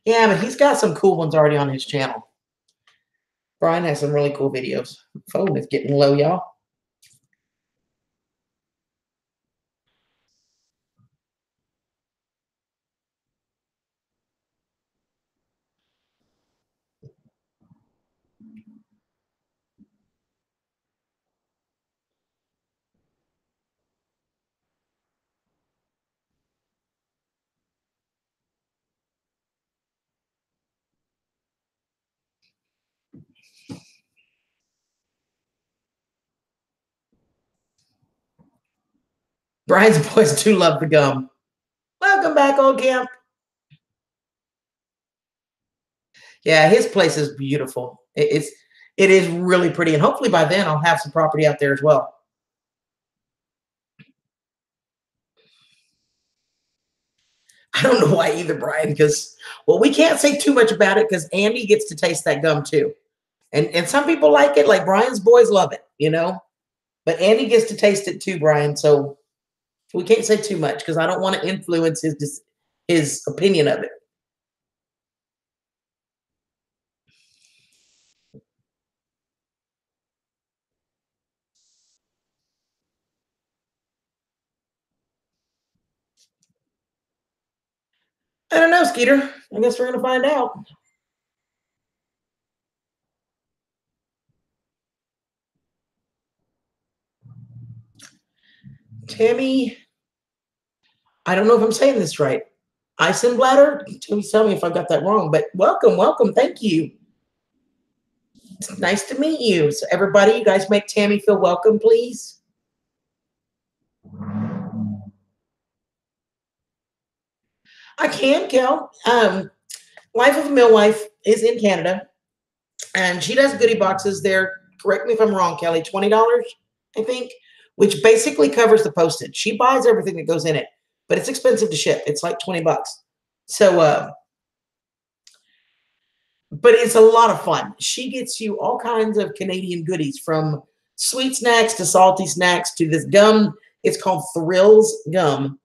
Yeah, but he's got some cool ones already on his channel. Brian has some really cool videos. Phone is getting low, y'all. Brian's boys do love the gum. Welcome back, old camp. Yeah, his place is beautiful. It is really pretty, and hopefully by then I'll have some property out there as well. I don't know why either, Brian, because well, we can't say too much about it because Andy gets to taste that gum too. And some people like it, like Brian's boys love it, you know. But Andy gets to taste it too, Brian. So we can't say too much because I don't want to influence his opinion of it. I don't know, Skeeter. I guess we're gonna find out. Tammy, I don't know if I'm saying this right. Eisenbladder? Tell me if I got that wrong, but welcome, welcome. Thank you. It's nice to meet you. So everybody, you guys make Tammy feel welcome, please. I can, Kel. Life of a Millwife is in Canada, and she does goodie boxes. They're correct me if I'm wrong, Kelly, $20, I think, which basically covers the postage. She buys everything that goes in it, but it's expensive to ship. It's like 20 bucks. So, but it's a lot of fun. She gets you all kinds of Canadian goodies, from sweet snacks to salty snacks to this gum. It's called Thrills gum,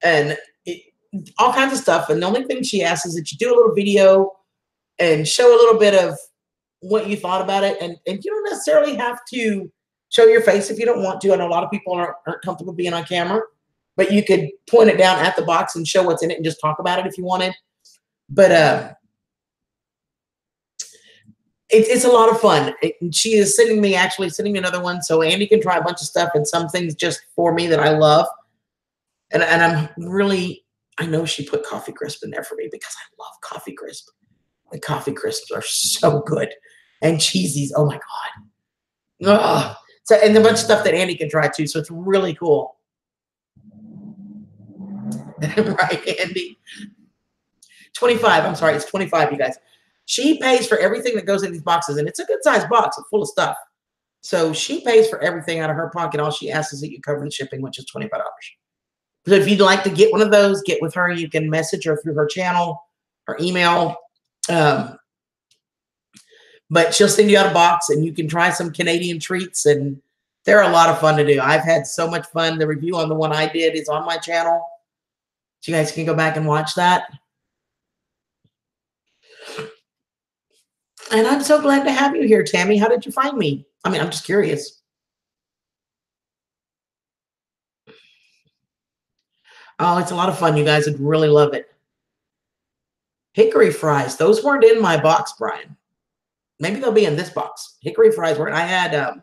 and all kinds of stuff. And the only thing she asks is that you do a little video and show a little bit of what you thought about it. And you don't necessarily have to show your face if you don't want to. I know a lot of people aren't comfortable being on camera, but you could point it down at the box and show what's in it and just talk about it if you wanted. But it's a lot of fun. She is actually sending me another one so Andy can try a bunch of stuff and some things just for me that I love. And I'm really, I know she put Coffee Crisp in there for me because I love Coffee Crisp. The Coffee Crisps are so good. And cheesies, oh my God. Ugh. So, and a bunch of stuff that Andy can try too. So it's really cool. Right, Andy? 25, I'm sorry, it's 25, you guys. She pays for everything that goes in these boxes, and it's a good sized box. It's full of stuff. So she pays for everything out of her pocket. All she asks is that you cover the shipping, which is $25. So if you'd like to get one of those, get with her. You can message her through her channel or email. But she'll send you out a box, and you can try some Canadian treats, and they're a lot of fun to do. I've had so much fun. The review on the one I did is on my channel, so you guys can go back and watch that. And I'm so glad to have you here, Tammy. How did you find me? I mean, I'm just curious. Oh, it's a lot of fun. You guys would really love it. Hickory fries. Those weren't in my box, Brian. Maybe they'll be in this box. Hickory fries weren't. I had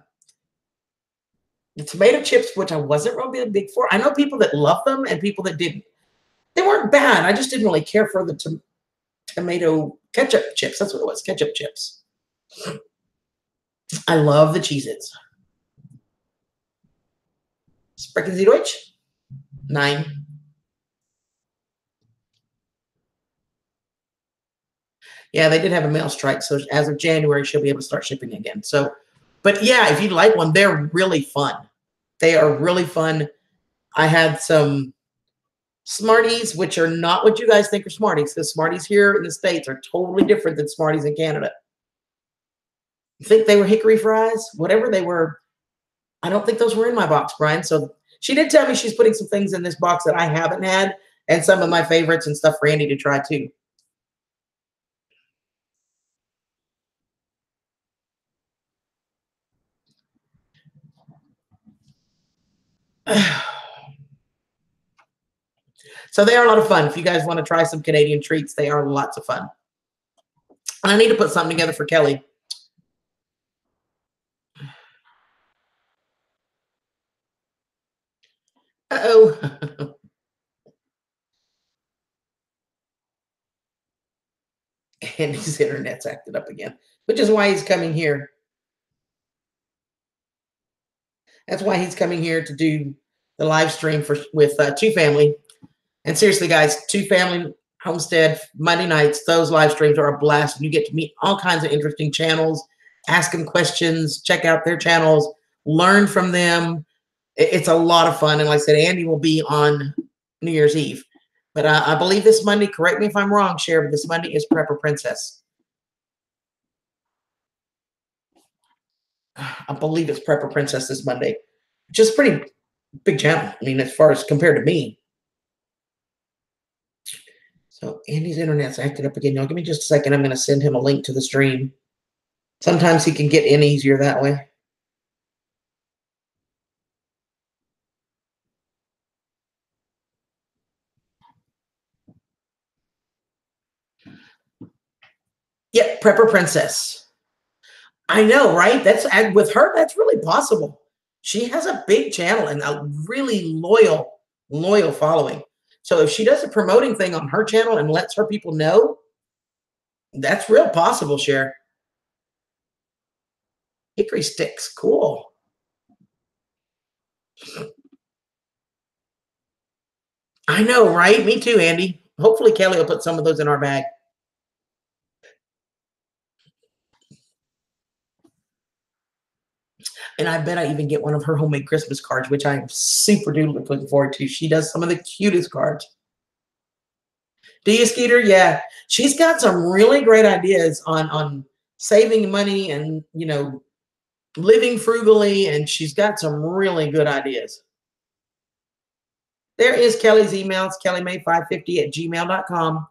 the tomato chips, which I wasn't really big for. I know people that love them and people that didn't. They weren't bad. I just didn't really care for the tomato ketchup chips. That's what it was, ketchup chips. I love the Cheez-Its. Sprechen Sie Deutsch? Nein. Yeah, they did have a mail strike. So as of January, she'll be able to start shipping again. So, but yeah, if you'd like one, they're really fun. They are really fun. I had some Smarties, which are not what you guys think are Smarties. The Smarties here in the States are totally different than Smarties in Canada. You think they were hickory fries? Whatever they were, I don't think those were in my box, Brian. So she did tell me she's putting some things in this box that I haven't had, and some of my favorites and stuff for Andy to try too. So they are a lot of fun. If you guys want to try some Canadian treats, they are lots of fun. I need to put something together for Kelly. Uh-oh. And his internet's acted up again, which is why he's coming here. That's why he's coming here to do the live stream with Two Family. And seriously, guys, Two Family Homestead Monday nights, those live streams are a blast. You get to meet all kinds of interesting channels, ask them questions, check out their channels, learn from them. It's a lot of fun. And like I said, Andy will be on New Year's Eve. But I believe this Monday, correct me if I'm wrong, Cher, but this Monday is Prepper Princess. I believe it's Prepper Princess this Monday, which is pretty big channel. I mean, as far as compared to me. So Andy's internet's acted up again. Y'all give me just a second. I'm going to send him a link to the stream. Sometimes he can get in easier that way. Yeah, Prepper Princess. I know, right? That's with her, that's really possible. She has a big channel and a really loyal following. So if she does a promoting thing on her channel and lets her people know, that's real possible, Cher. Hickory sticks, cool. I know, right? Me too, Andy. Hopefully Kelly will put some of those in our bag. And I bet I even get one of her homemade Christmas cards, which I'm super duper looking forward to. She does some of the cutest cards. Do you, Skeeter? Yeah. She's got some really great ideas on saving money and, living frugally, and she's got some really good ideas. There is Kelly's email. It's kellymay550@gmail.com.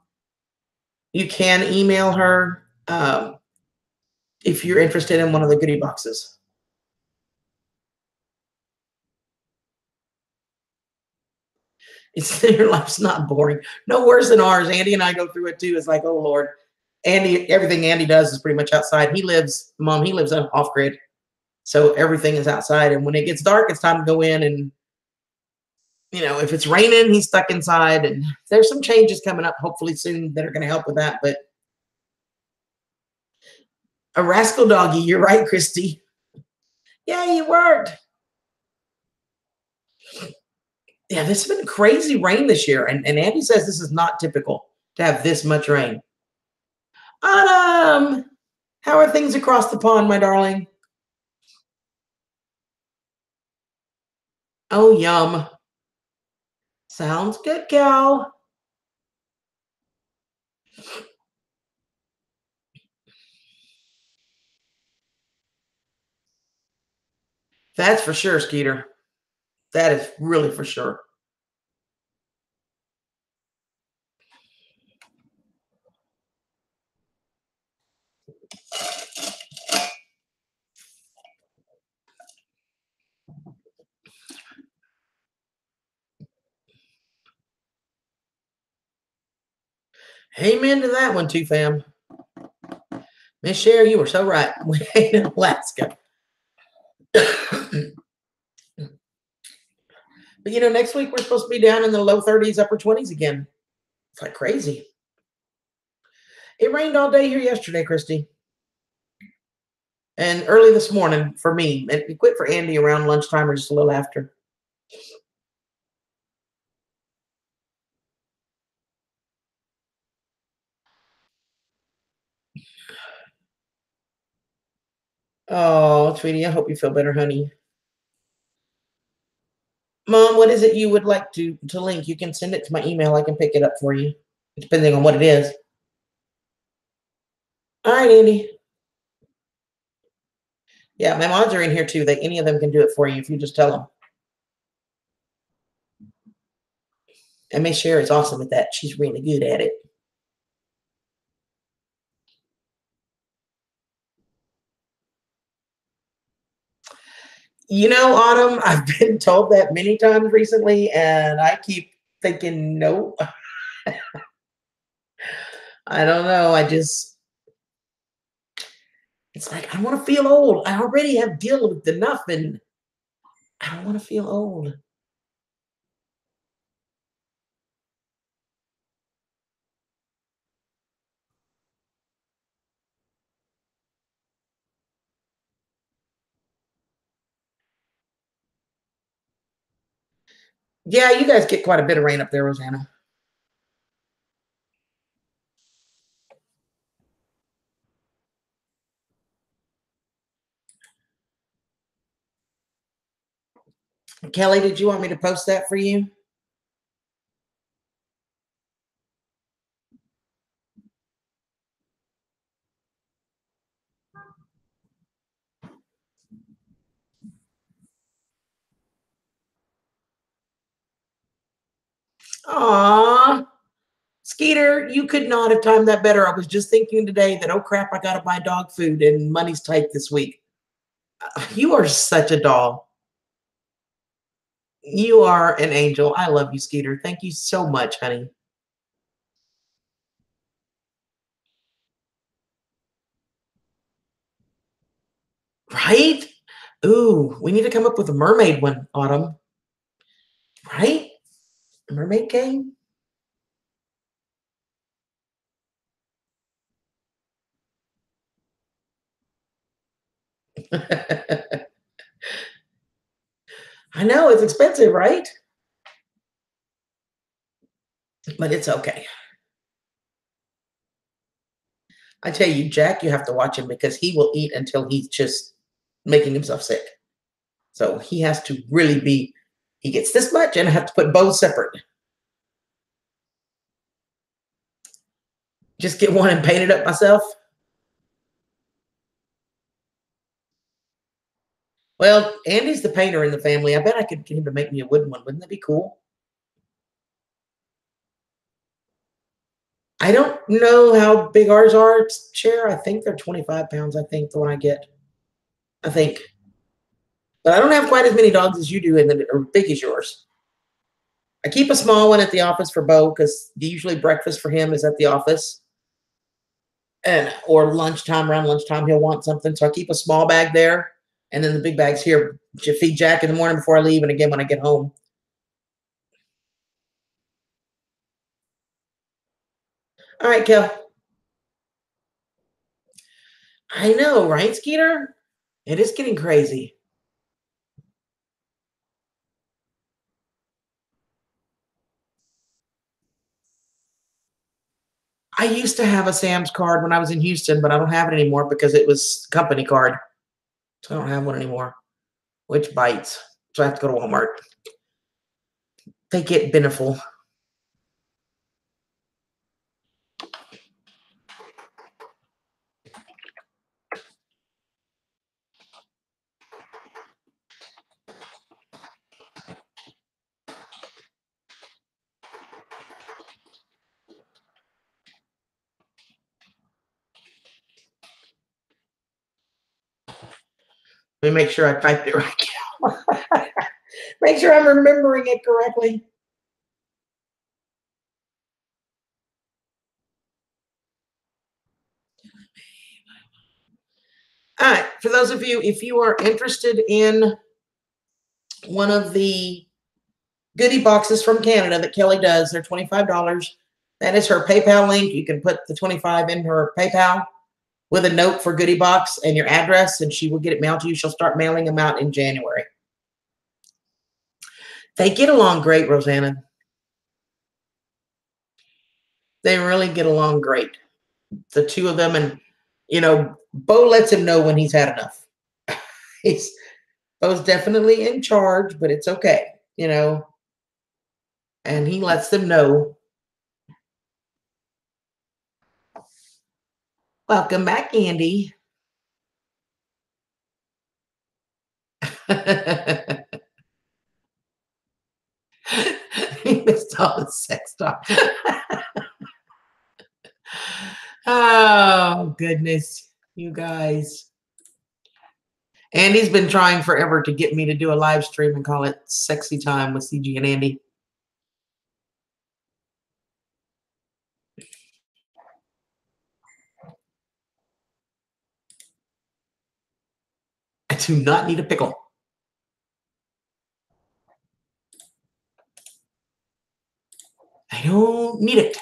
You can email her if you're interested in one of the goodie boxes. It's your life's not boring. No worse than ours. Andy and I go through it too. It's like, oh Lord. Andy, everything Andy does is pretty much outside. He lives off grid. So everything is outside. And when it gets dark, it's time to go in. And, if it's raining, he's stuck inside. And there's some changes coming up, hopefully soon, that are going to help with that. But a rascal doggy, you're right, Christy. Yeah, you worked. Yeah, this has been crazy rain this year. And Andy says this is not typical to have this much rain. Autumn, how are things across the pond, my darling? Oh, yum. Sounds good, gal. That's for sure, Skeeter. That is really for sure. Amen to that one, too, fam. Miss Sherry, you were so right. We hate Alaska. But next week we're supposed to be down in the low 30s, upper 20s again. It's like crazy. It rained all day here yesterday, Christy. And early this morning for me. It quit for Andy around lunchtime or just a little after. Oh, Tweety, I hope you feel better, honey. Mom, what is it you would like to link? You can send it to my email. I can pick it up for you, depending on what it is. All right, Andy. Yeah, my mods are in here too. Any of them can do it for you if you just tell them. And Miss Sherry is awesome at that. She's really good at it. Autumn, I've been told that many times recently, and I keep thinking, no. I don't know. It's like, I want to feel old. I already have dealt with enough, and I don't want to feel old. Yeah, you guys get quite a bit of rain up there, Rosanna. Kelly, did you want me to post that for you? Aw. Skeeter, you could not have timed that better. I was just thinking today that, oh crap, I got to buy dog food and money's tight this week. You are such a doll. You are an angel. I love you, Skeeter. Thank you so much, honey. Right? Ooh, we need to come up with a mermaid one, Autumn. Right? A mermaid game? I know, it's expensive, right? But it's okay. I tell you, Jack, you have to watch him because he will eat until he's just making himself sick. So he has to really be, he gets this much, and I have to put both separate. Just get one and paint it up myself. Well, Andy's the painter in the family. I bet I could get him to make me a wooden one. Wouldn't that be cool? I don't know how big ours are, Cher. I think they're 25 pounds, I think, the one I get. I think. But I don't have quite as many dogs as you do and that are big as yours. I keep a small one at the office for Bo because usually breakfast for him is at the office. And or lunchtime, around lunchtime, he'll want something. So I keep a small bag there. And then the big bag's here to feed Jack in the morning before I leave and again when I get home. All right, Kel. I know, right, Skeeter? It is getting crazy. I used to have a Sam's card when I was in Houston, but I don't have it anymore because it was company card. So I don't have one anymore, which bites. So I have to go to Walmart. They get Beneful. Let me make sure I typed it right. Make sure I'm remembering it correctly. All right. For those of you, if you are interested in one of the goodie boxes from Canada that Kelly does, they're $25. That is her PayPal link. You can put the 25 in her PayPal with a note for goodie box and your address, and she will get it mailed to you. She'll start mailing them out in January. They get along great, Rosanna. They really get along great. The two of them, and Bo lets him know when he's had enough. He's Bo's definitely in charge, but it's okay, and he lets them know. Welcome back, Andy. He missed all the sex talk. Oh, goodness, you guys. Andy's been trying forever to get me to do a live stream and call it Sexy Time with CG and Andy. I do not need a pickle. I don't need it.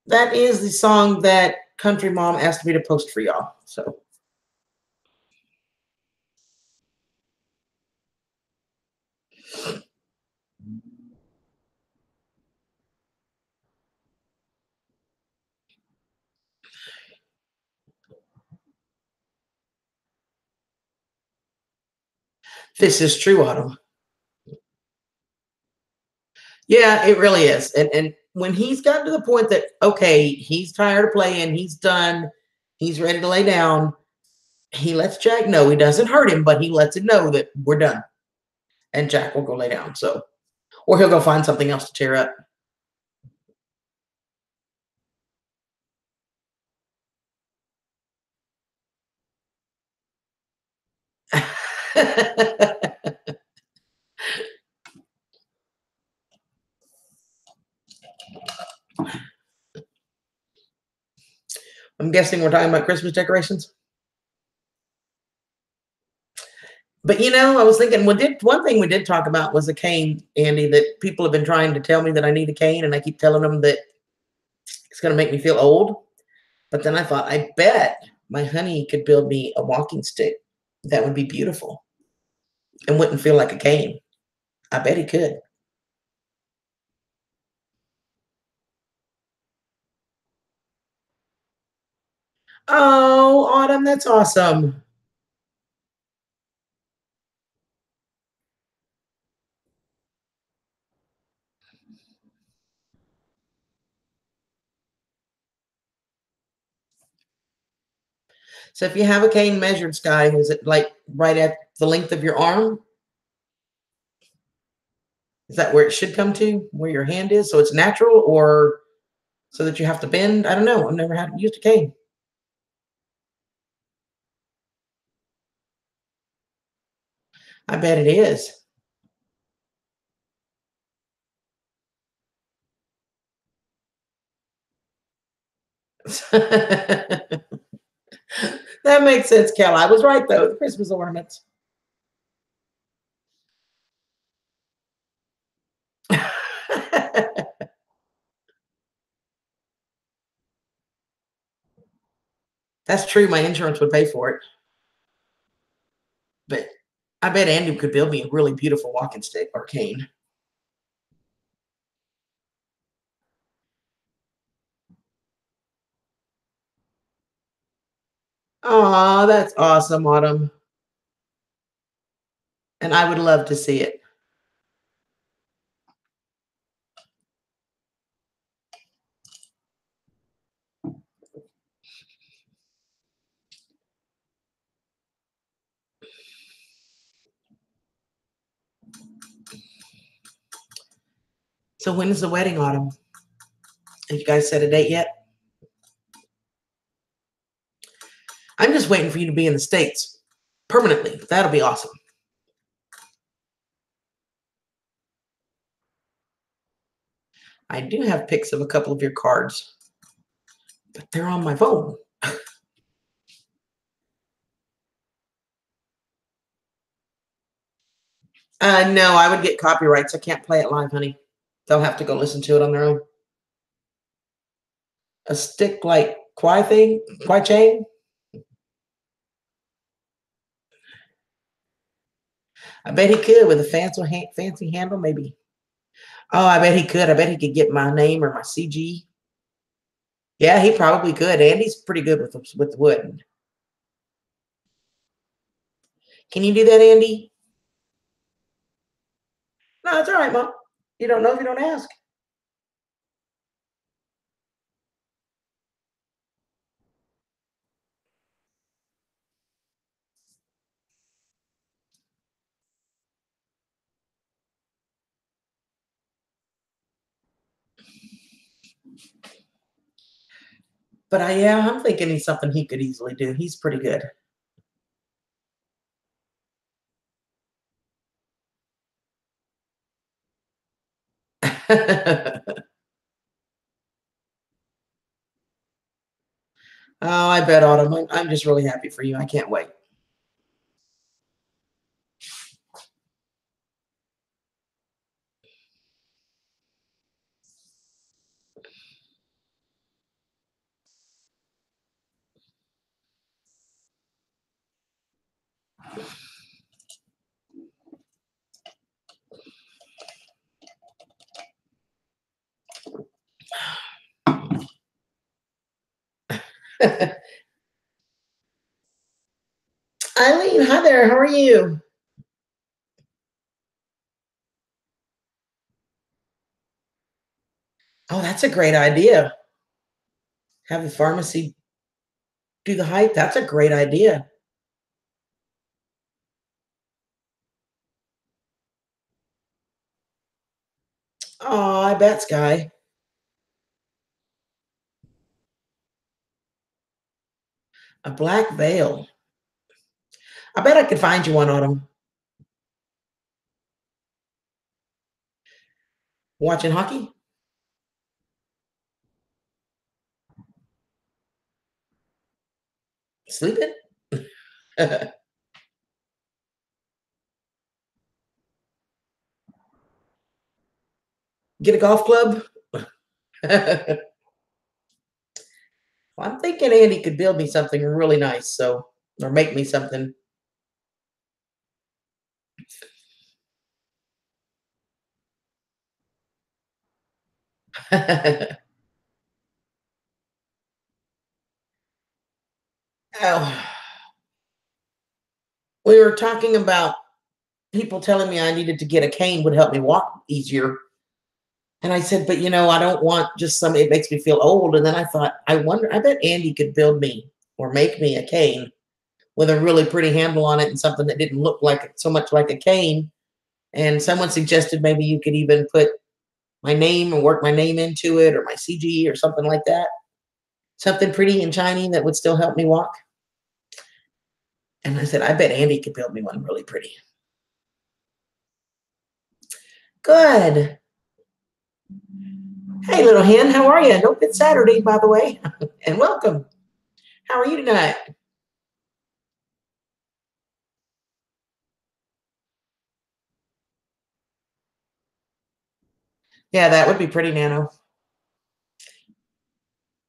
That is the song that Country Mom asked me to post for y'all. So this is true, Autumn. Yeah, it really is. And when he's gotten to the point that, okay, he's tired of playing, he's done, he's ready to lay down, he lets Jack know. He doesn't hurt him, but he lets him know that we're done. And Jack will go lay down. So, or he'll go find something else to tear up. I'm guessing we're talking about Christmas decorations. But I was thinking, one thing we did talk about was a cane, Andy, that people have been trying to tell me that I need a cane, and I keep telling them that it's going to make me feel old. But then I thought, I bet my honey could build me a walking stick that would be beautiful and wouldn't feel like a cane. I bet he could. Oh, Autumn, that's awesome. So if you have a cane measured, Sky, is it like right at the length of your arm? Is that where it should come to, where your hand is? So it's natural, or so that you have to bend? I don't know. I've never had used a cane. I bet it is. That makes sense, Kel. I was right though. The Christmas ornaments. That's true. My insurance would pay for it, but I bet Andy could build me a really beautiful walking stick or cane. Oh, that's awesome, Autumn. And I would love to see it. So when is the wedding, Autumn? Have you guys set a date yet? I'm just waiting for you to be in the States permanently. That'll be awesome. I do have pics of a couple of your cards, but they're on my phone. No, I would get copyrights. I can't play it live, honey. They'll have to go listen to it on their own. A stick like Kwai thing, Kwai chain. I bet he could with a fancy handle, maybe. Oh, I bet he could. I bet he could get my name or my CG. Yeah, he probably could. Andy's pretty good with the wood. Can you do that, Andy? No, it's all right, Mom. You don't know if you don't ask. Yeah, I'm thinking he's something he could easily do. He's pretty good. Oh, I bet, Autumn. I'm just really happy for you. I can't wait. Eileen, hi there. How are you? Oh, that's a great idea. Have the pharmacy do the hike. That's a great idea. Oh, I bet, Sky. A black veil. I bet I could find you one, Autumn. Watching hockey? Sleeping? Get a golf club? Well, I'm thinking Andy could build me something really nice, so or make me something. Oh, we were talking about people telling me I needed to get a cane would help me walk easier. And I said, but I don't want just some, it makes me feel old. And then I thought, I wonder, I bet Andy could build me or make me a cane with a really pretty handle on it and something that didn't look like so much like a cane. And someone suggested maybe you could even put my name and work my name into it or my CG or something like that. Something pretty and shiny that would still help me walk. And I said, I bet Andy could build me one really pretty. Good. Hey, little hen, how are you? Hope it's Saturday, by the way, and welcome. How are you tonight? Yeah, that would be pretty, Nano. Of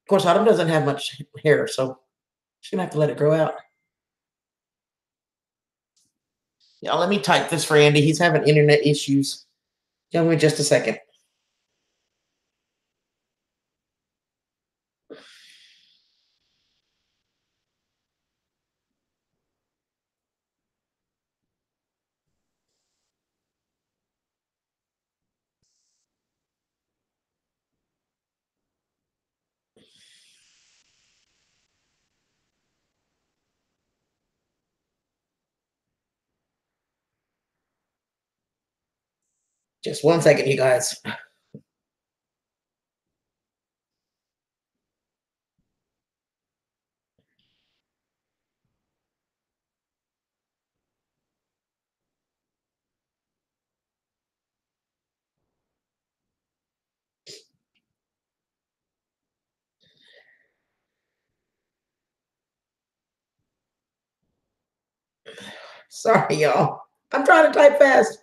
course, Autumn doesn't have much hair, so she's gonna have to let it grow out. Yeah, let me type this for Andy. He's having internet issues. Give me just a second. Just one second, you guys. Sorry, y'all. I'm trying to type fast.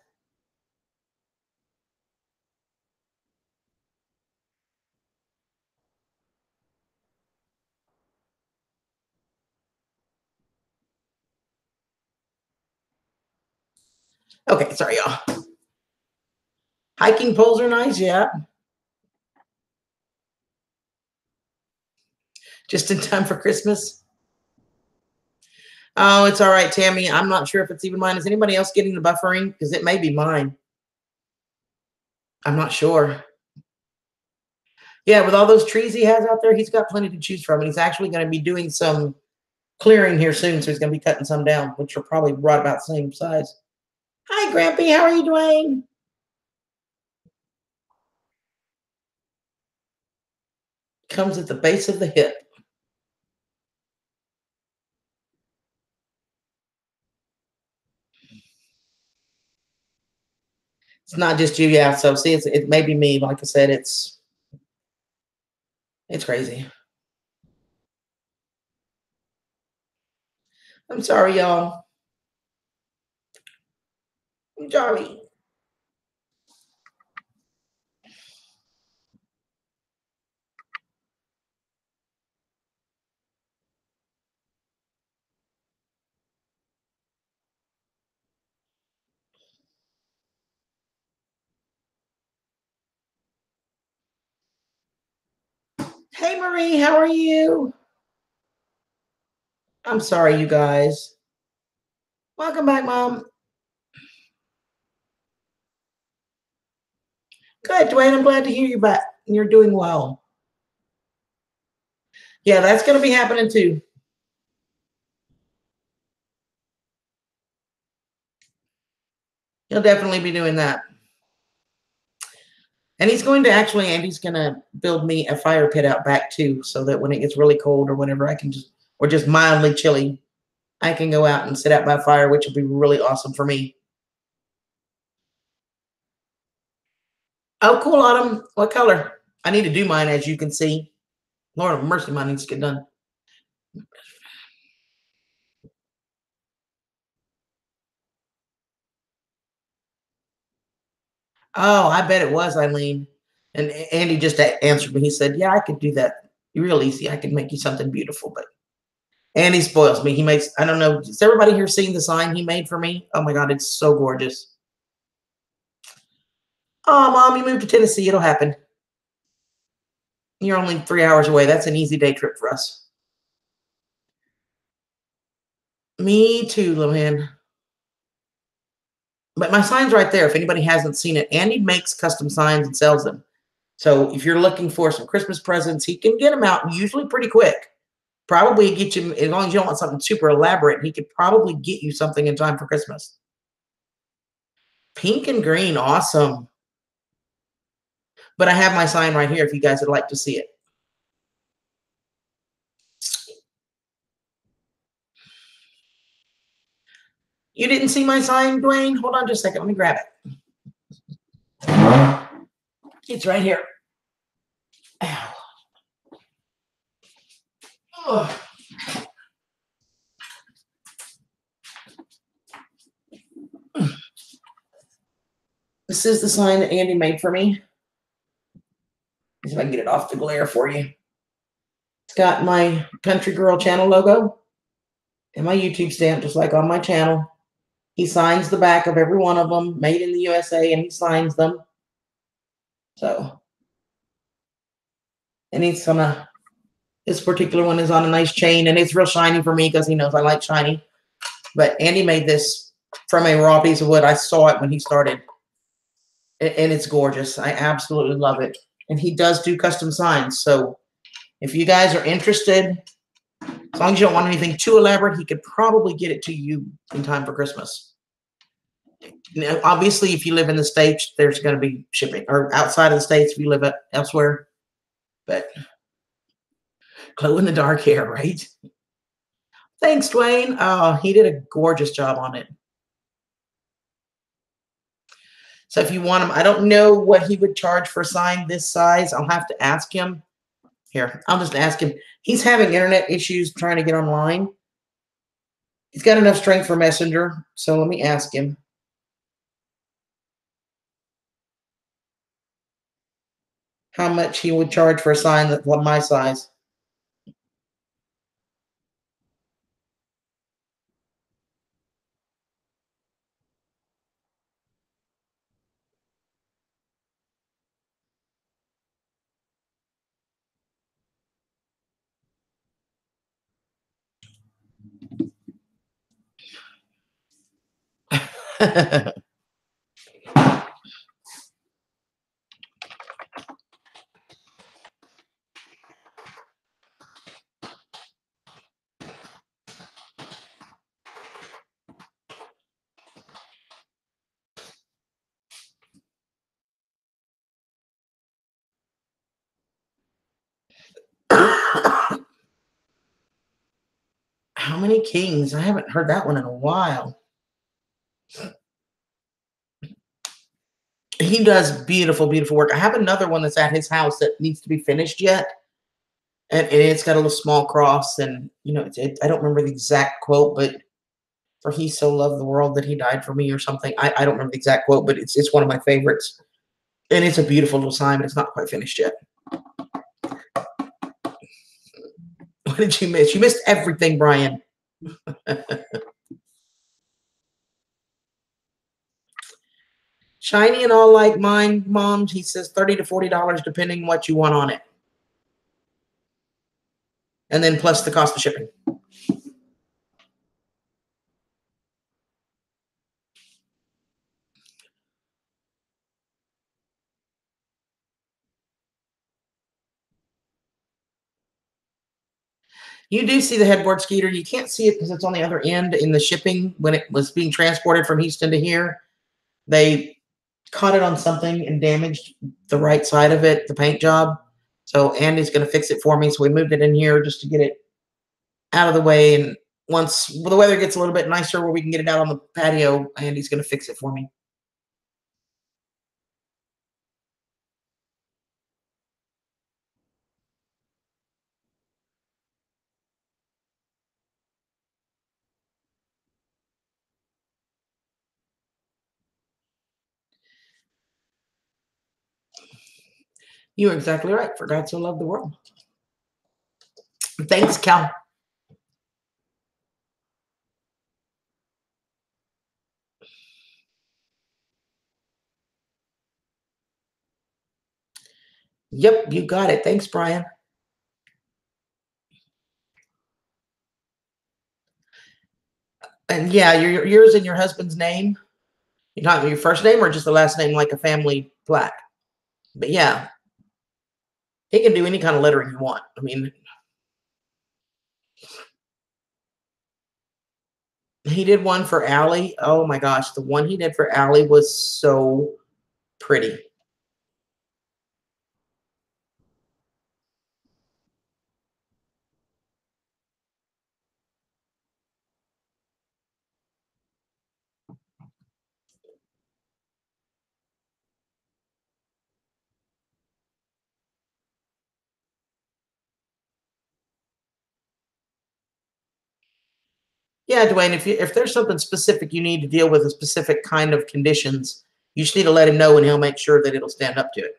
Okay, sorry, y'all. Hiking poles are nice, yeah. Just in time for Christmas. Oh, it's all right, Tammy. I'm not sure if it's even mine. Is anybody else getting the buffering? Because it may be mine. I'm not sure. Yeah, with all those trees he has out there, he's got plenty to choose from. And he's actually going to be doing some clearing here soon. So he's going to be cutting some down, which are probably right about the same size. Hi, Grampy. How are you doing? Comes at the base of the hip. It's not just you, yeah. So see, it may be me. Like I said, it's crazy. I'm sorry, y'all. I'm sorry. Hey, Marie, how are you? I'm sorry, you guys. Welcome back, Mom. Good, Dwayne. I'm glad to hear you back. You're doing well. Yeah, that's going to be happening too. He'll definitely be doing that. And he's going to actually, Andy's going to build me a fire pit out back too, so that when it gets really cold or whenever I can just, or just mildly chilly, I can go out and sit out by fire, which will be really awesome for me. Oh, cool, Autumn. What color? I need to do mine, as you can see. Lord of mercy, mine needs to get done. Oh, I bet it was Eileen. And Andy just answered me. He said, "Yeah, I could do that. Real easy. I could make you something beautiful." But Andy spoils me. He makes, I don't know, has everybody here seen the sign he made for me? Oh my God, it's so gorgeous. Oh, Mom, you moved to Tennessee. It'll happen. You're only 3 hours away. That's an easy day trip for us. Me too, Lohan. But my sign's right there. If anybody hasn't seen it, Andy makes custom signs and sells them. So if you're looking for some Christmas presents, he can get them out usually pretty quick. Probably get you, as long as you don't want something super elaborate, he could probably get you something in time for Christmas. Pink and green, awesome. But I have my sign right here if you guys would like to see it. You didn't see my sign, Dwayne? Hold on just a second. Let me grab it. It's right here. Ow. Oh. This is the sign that Andy made for me. See if I can get it off the glare for you. It's got my Country Girl channel logo and my YouTube stamp, just like on my channel. He signs the back of every one of them, made in the USA, and he signs them. So, and he's gonna, this particular one is on a nice chain, and it's real shiny for me because he knows I like shiny. But Andy made this from a raw piece of wood. I saw it when he started, and it's gorgeous. I absolutely love it. And he does do custom signs. So if you guys are interested, as long as you don't want anything too elaborate, he could probably get it to you in time for Christmas. Now, obviously, if you live in the States, there's going to be shipping, or outside of the States if you live elsewhere. But glow in the dark hair, right? Thanks, Dwayne. Oh, he did a gorgeous job on it. So if you want him, I don't know what he would charge for a sign this size. I'll have to ask him. Here, I'll just ask him. He's having internet issues trying to get online. He's got enough strength for Messenger, so let me ask him. How much he would charge for a sign that's my size. How many kings? I haven't heard that one in a while. He does beautiful, beautiful work. I have another one that's at his house that needs to be finished yet. And it's got a little small cross. And, you know, I don't remember the exact quote, but for he so loved the world that he died for me or something. I don't remember the exact quote, but it's one of my favorites. And it's a beautiful little sign, but it's not quite finished yet. What did you miss? You missed everything, Brian. Shiny and all like mine, Mom. He says $30 to $40 depending what you want on it. And then plus the cost of shipping. You do see the headboard, Skeeter. You can't see it because it's on the other end in the shipping when it was being transported from Houston to here. They caught it on something and damaged the right side of it, the paint job. So Andy's going to fix it for me. So we moved it in here just to get it out of the way. And once the weather gets a little bit nicer where we can get it out on the patio, Andy's going to fix it for me. You're exactly right. For God so loved the world. Thanks, Cal. Yep, you got it. Thanks, Brian. And yeah, yours and your husband's name. You're not your first name or just the last name, like a family plaque. But yeah, he can do any kind of lettering you want. I mean, he did one for Allie. Oh my gosh, the one he did for Allie was so pretty. Yeah, Dwayne, if there's something specific you need to deal with a specific kind of conditions, you just need to let him know and he'll make sure that it'll stand up to it.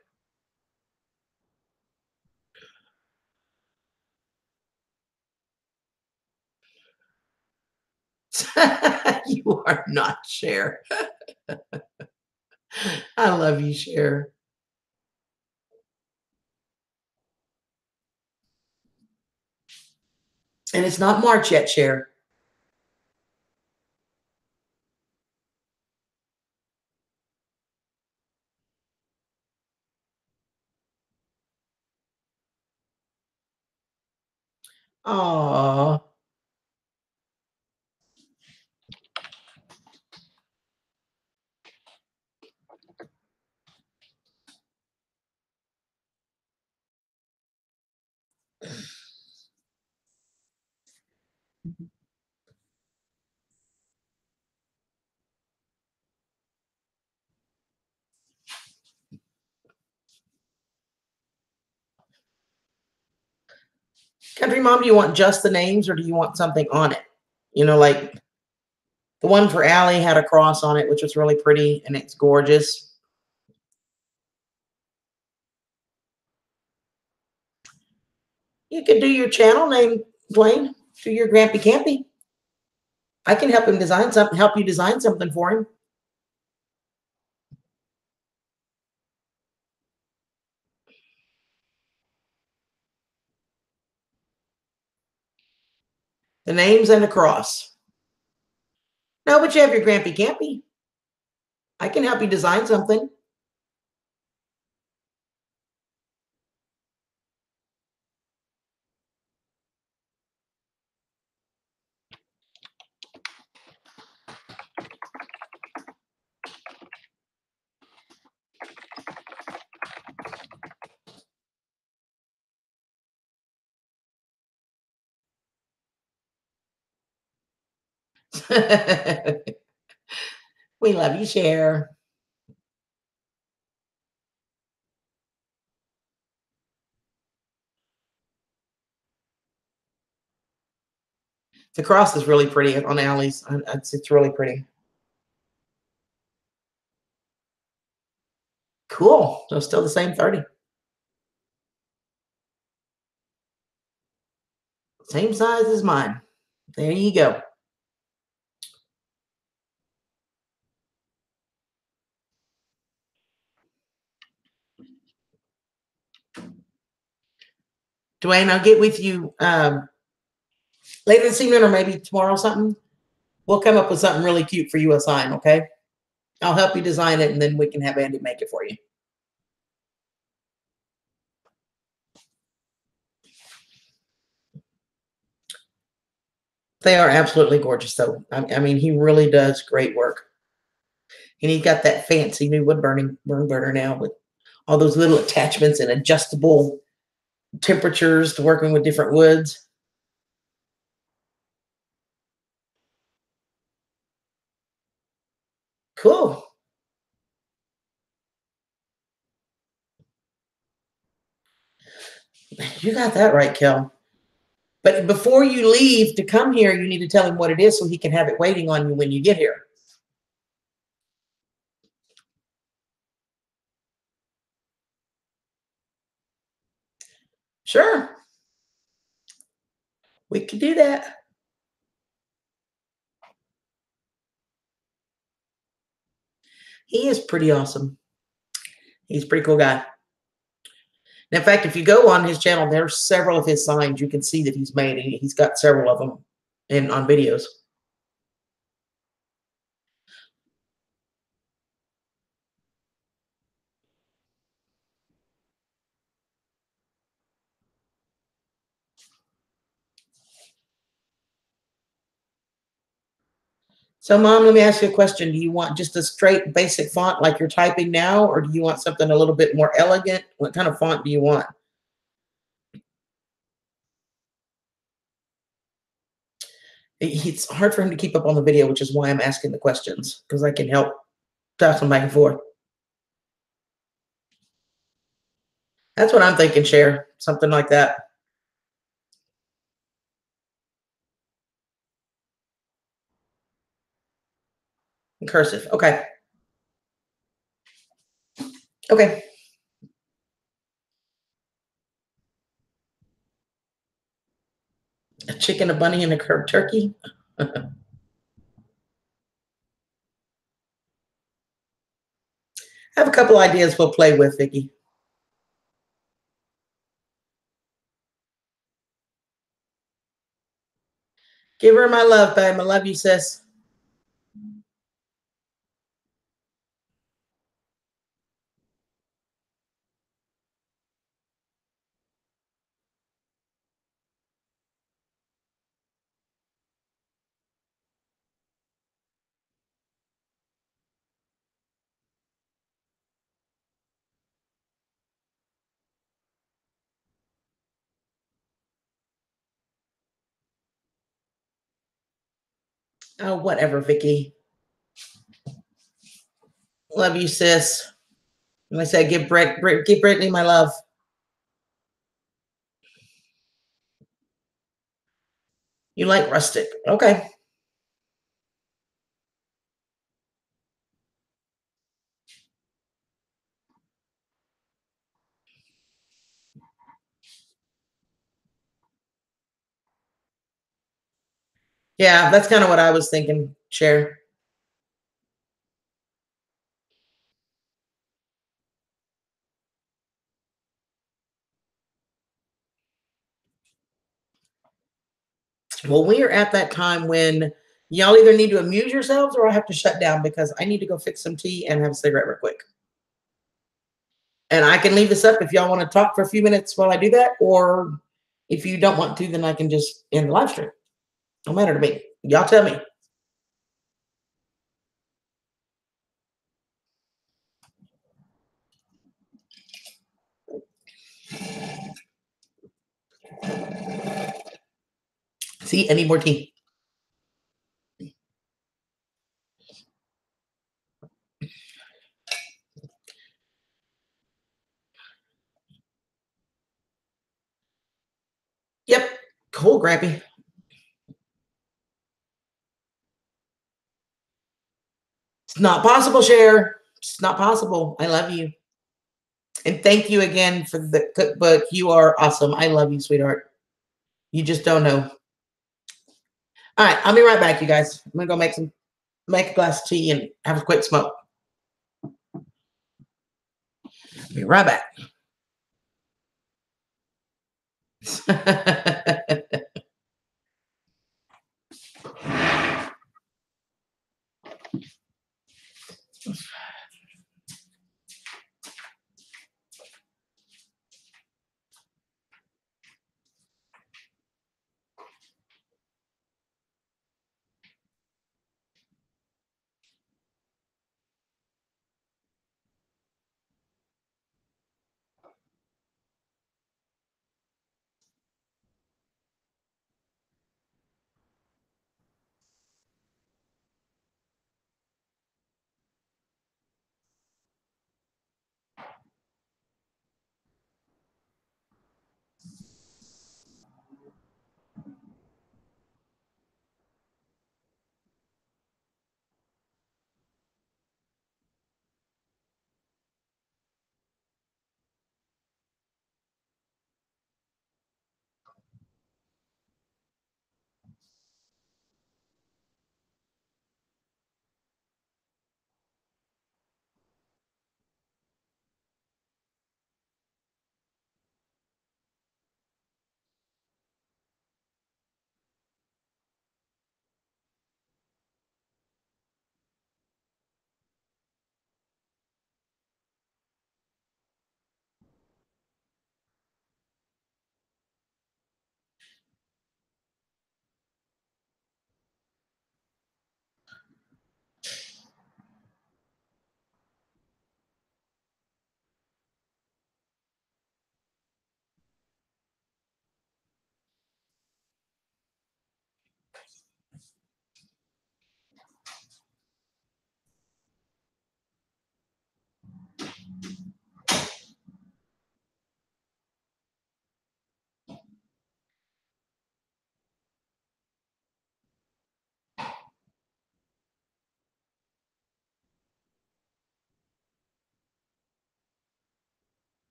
You are not Cher. I love you, Cher. And it's not March yet, Cher. Aw. Country Mom, do you want just the names or do you want something on it? You know, like the one for Allie had a cross on it, which was really pretty and it's gorgeous. You could do your channel name, Dwayne, do your Grampy Campy. I can help him design something, help you design something for him. The names and a cross. No, but you have your Grampy Campy. I can help you design something. We love you, Cher. The cross is really pretty on Allie's. It's really pretty. Cool. So still the same 30. Same size as mine. There you go. Dwayne, I'll get with you later this evening or maybe tomorrow or something. We'll come up with something really cute for you to sign, okay? I'll help you design it and then we can have Andy make it for you. They are absolutely gorgeous, though. I mean, he really does great work. And he's got that fancy new burn burner now with all those little attachments and adjustable temperatures to working with different woods. Cool. You got that right, Kel. But before you leave to come here, you need to tell him what it is so he can have it waiting on you when you get here. Sure. We can do that. He is pretty awesome. He's a pretty cool guy. In fact, if you go on his channel, there's several of his signs you can see that he's made. He's got several of them on videos. So, Mom, let me ask you a question. Do you want just a straight basic font like you're typing now, or do you want something a little bit more elegant? What kind of font do you want? It's hard for him to keep up on the video, which is why I'm asking the questions, because I can help toss them back and forth. That's what I'm thinking, Cher. Something like that. In cursive. Okay. Okay. A chicken, a bunny, and a turkey. I have a couple ideas we'll play with, Vicky. Give her my love, babe. I love you, sis. Oh, whatever, Vicky. Love you, sis. And I said, give Brittany my love. You like rustic. Okay. Yeah, that's kind of what I was thinking, Cher. Well, we are at that time when y'all either need to amuse yourselves or I have to shut down because I need to go fix some tea and have a cigarette real quick. And I can leave this up if y'all want to talk for a few minutes while I do that, or if you don't want to, then I can just end the live stream. No matter to me. Y'all tell me. See, I need more tea. Yep. Cool, Grampy. It's not possible, Cher. It's not possible. I love you. And thank you again for the cookbook. You are awesome. I love you, sweetheart. You just don't know. All right, I'll be right back, you guys. I'm gonna go make a glass of tea and have a quick smoke. Be right back.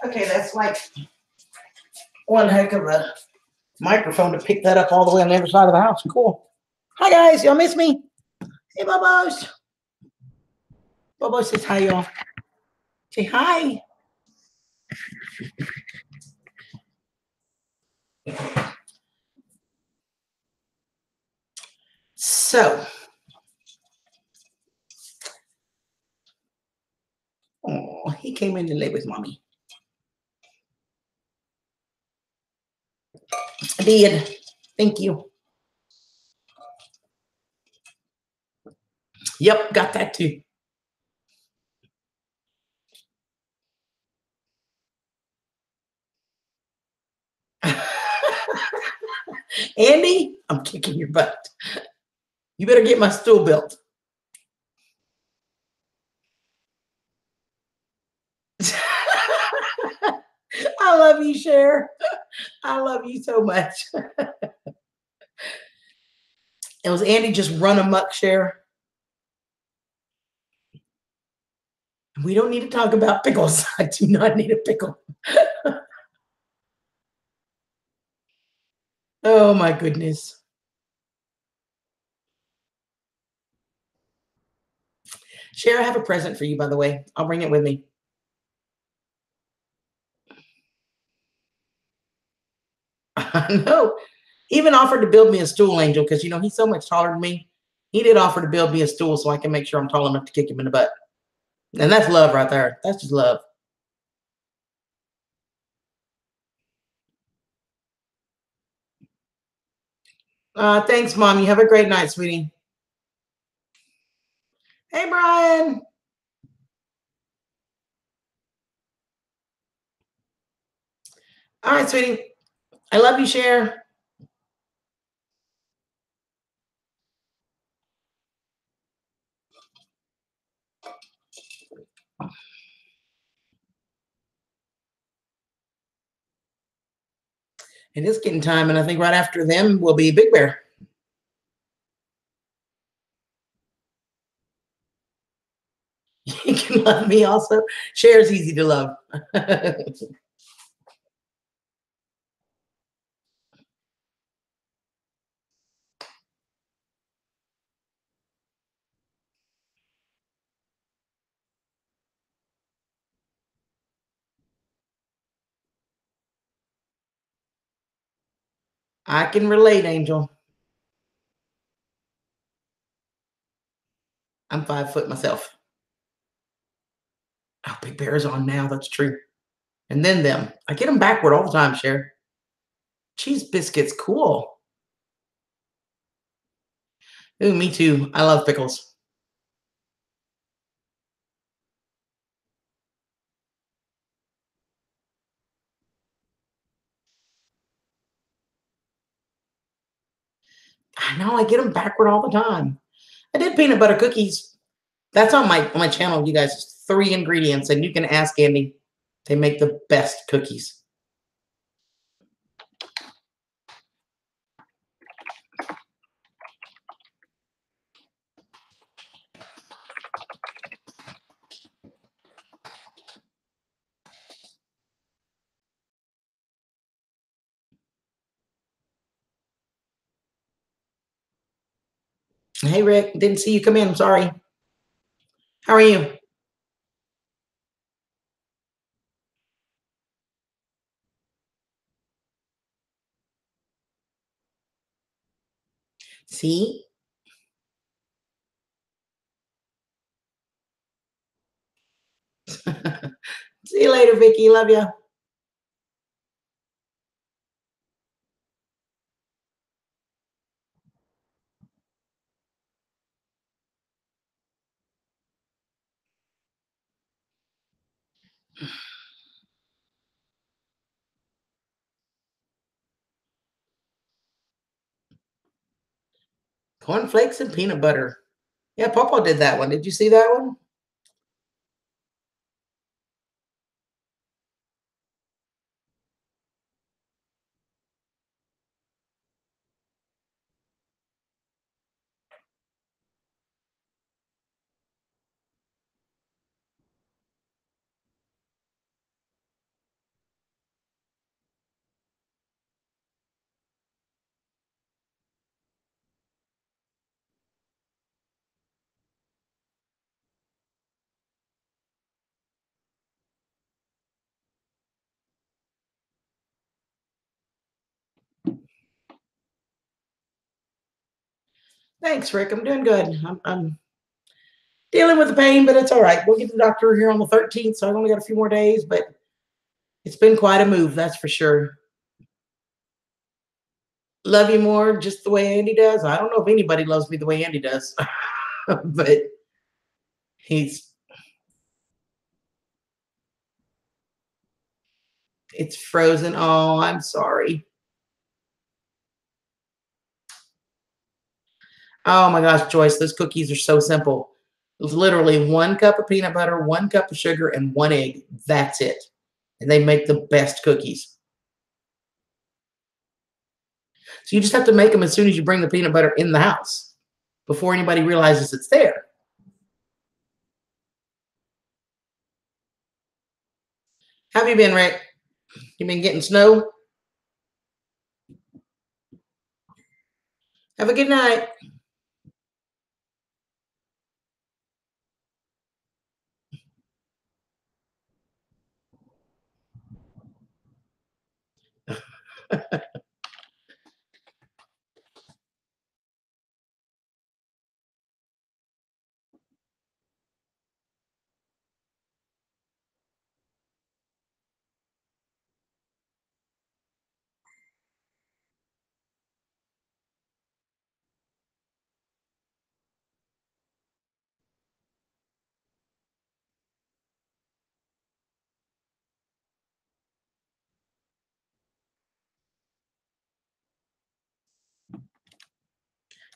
Okay, that's like one heck of a microphone to pick that up all the way on the other side of the house. Cool. Hi guys, y'all miss me? Hey Bubbles. Bubbles says hi, y'all. Say hi. So, oh, he came in to lay with mommy. I did. Thank you. Yep, got that too. Andy, I'm kicking your butt. You better get my stool built. I love you, Cher. I love you so much. It was Andy just run amok, Cher. We don't need to talk about pickles. I do not need a pickle. Oh my goodness. Cher, I have a present for you, by the way. I'll bring it with me. I know. He even offered to build me a stool, Angel, because he's so much taller than me. He did offer to build me a stool so I can make sure I'm tall enough to kick him in the butt. And that's love right there. That's just love. Thanks, Mom. You have a great night, sweetie. Hey, Brian. All right, sweetie. I love you, Cher. It is getting time, and I think right after them will be Big Bear. You can love me also. Cher's easy to love. I can relate, Angel. I'm 5 foot myself. Oh, Big Bear is on now. That's true. And then them. I get them backward all the time, Cher. Cheese biscuits, cool. Ooh, me too. I love pickles. I know. I get them backward all the time. I did peanut butter cookies. That's on my channel, you guys. 3 ingredients, and you can ask Andy. They make the best cookies. Hey, Rick. Didn't see you come in. Sorry. How are you? See? See you later, Vicky. Love you. Cornflakes and peanut butter. Yeah, Papa did that one. Did you see that one? Thanks, Rick. I'm doing good. I'm dealing with the pain, but it's all right. We'll get the doctor here on the 13th, so I've only got a few more days, but it's been quite a move, that's for sure. Love you more just the way Andy does. I don't know if anybody loves me the way Andy does, but he's it's frozen. Oh, I'm sorry. Oh my gosh, Joyce, those cookies are so simple. It's literally 1 cup of peanut butter, 1 cup of sugar, and 1 egg. That's it. And they make the best cookies. So you just have to make them as soon as you bring the peanut butter in the house before anybody realizes it's there. How have you been, Rick? You been getting snow? Have a good night.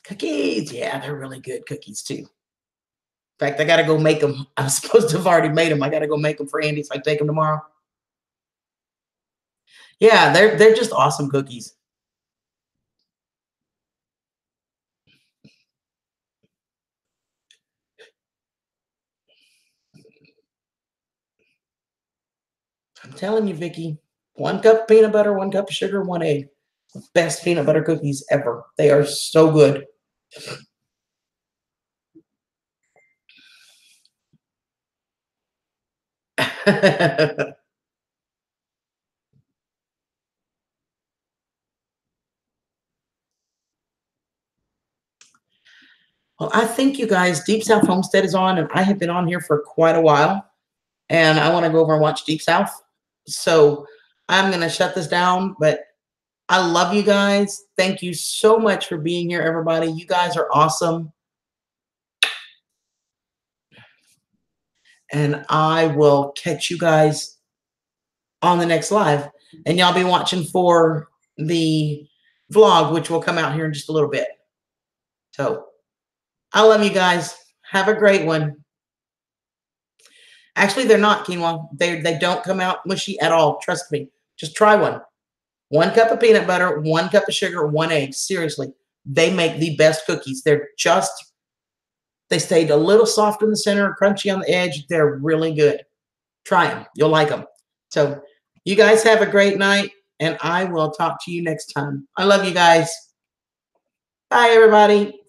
Cookies. Yeah, they're really good cookies too. In fact, I got to go make them. I was supposed to have already made them. I got to go make them for Andy so I can take them tomorrow. Yeah, they're just awesome cookies. I'm telling you, Vicky, 1 cup peanut butter, 1 cup of sugar, 1 egg. Best peanut butter cookies ever. They are so good. Well, I think you guys, Deep South Homestead is on, and I have been on here for quite a while, and I want to go over and watch Deep South. So I'm going to shut this down, but I love you guys. Thank you so much for being here, everybody. You guys are awesome. And I will catch you guys on the next live. And y'all be watching for the vlog, which will come out here in just a little bit. So I love you guys. Have a great one. Actually, they're not quinoa. They don't come out mushy at all. Trust me. Just try one. 1 cup of peanut butter, 1 cup of sugar, 1 egg. Seriously, they make the best cookies. They stayed a little soft in the center, crunchy on the edge. They're really good. Try them. You'll like them. So you guys have a great night, and I will talk to you next time. I love you guys. Bye, everybody.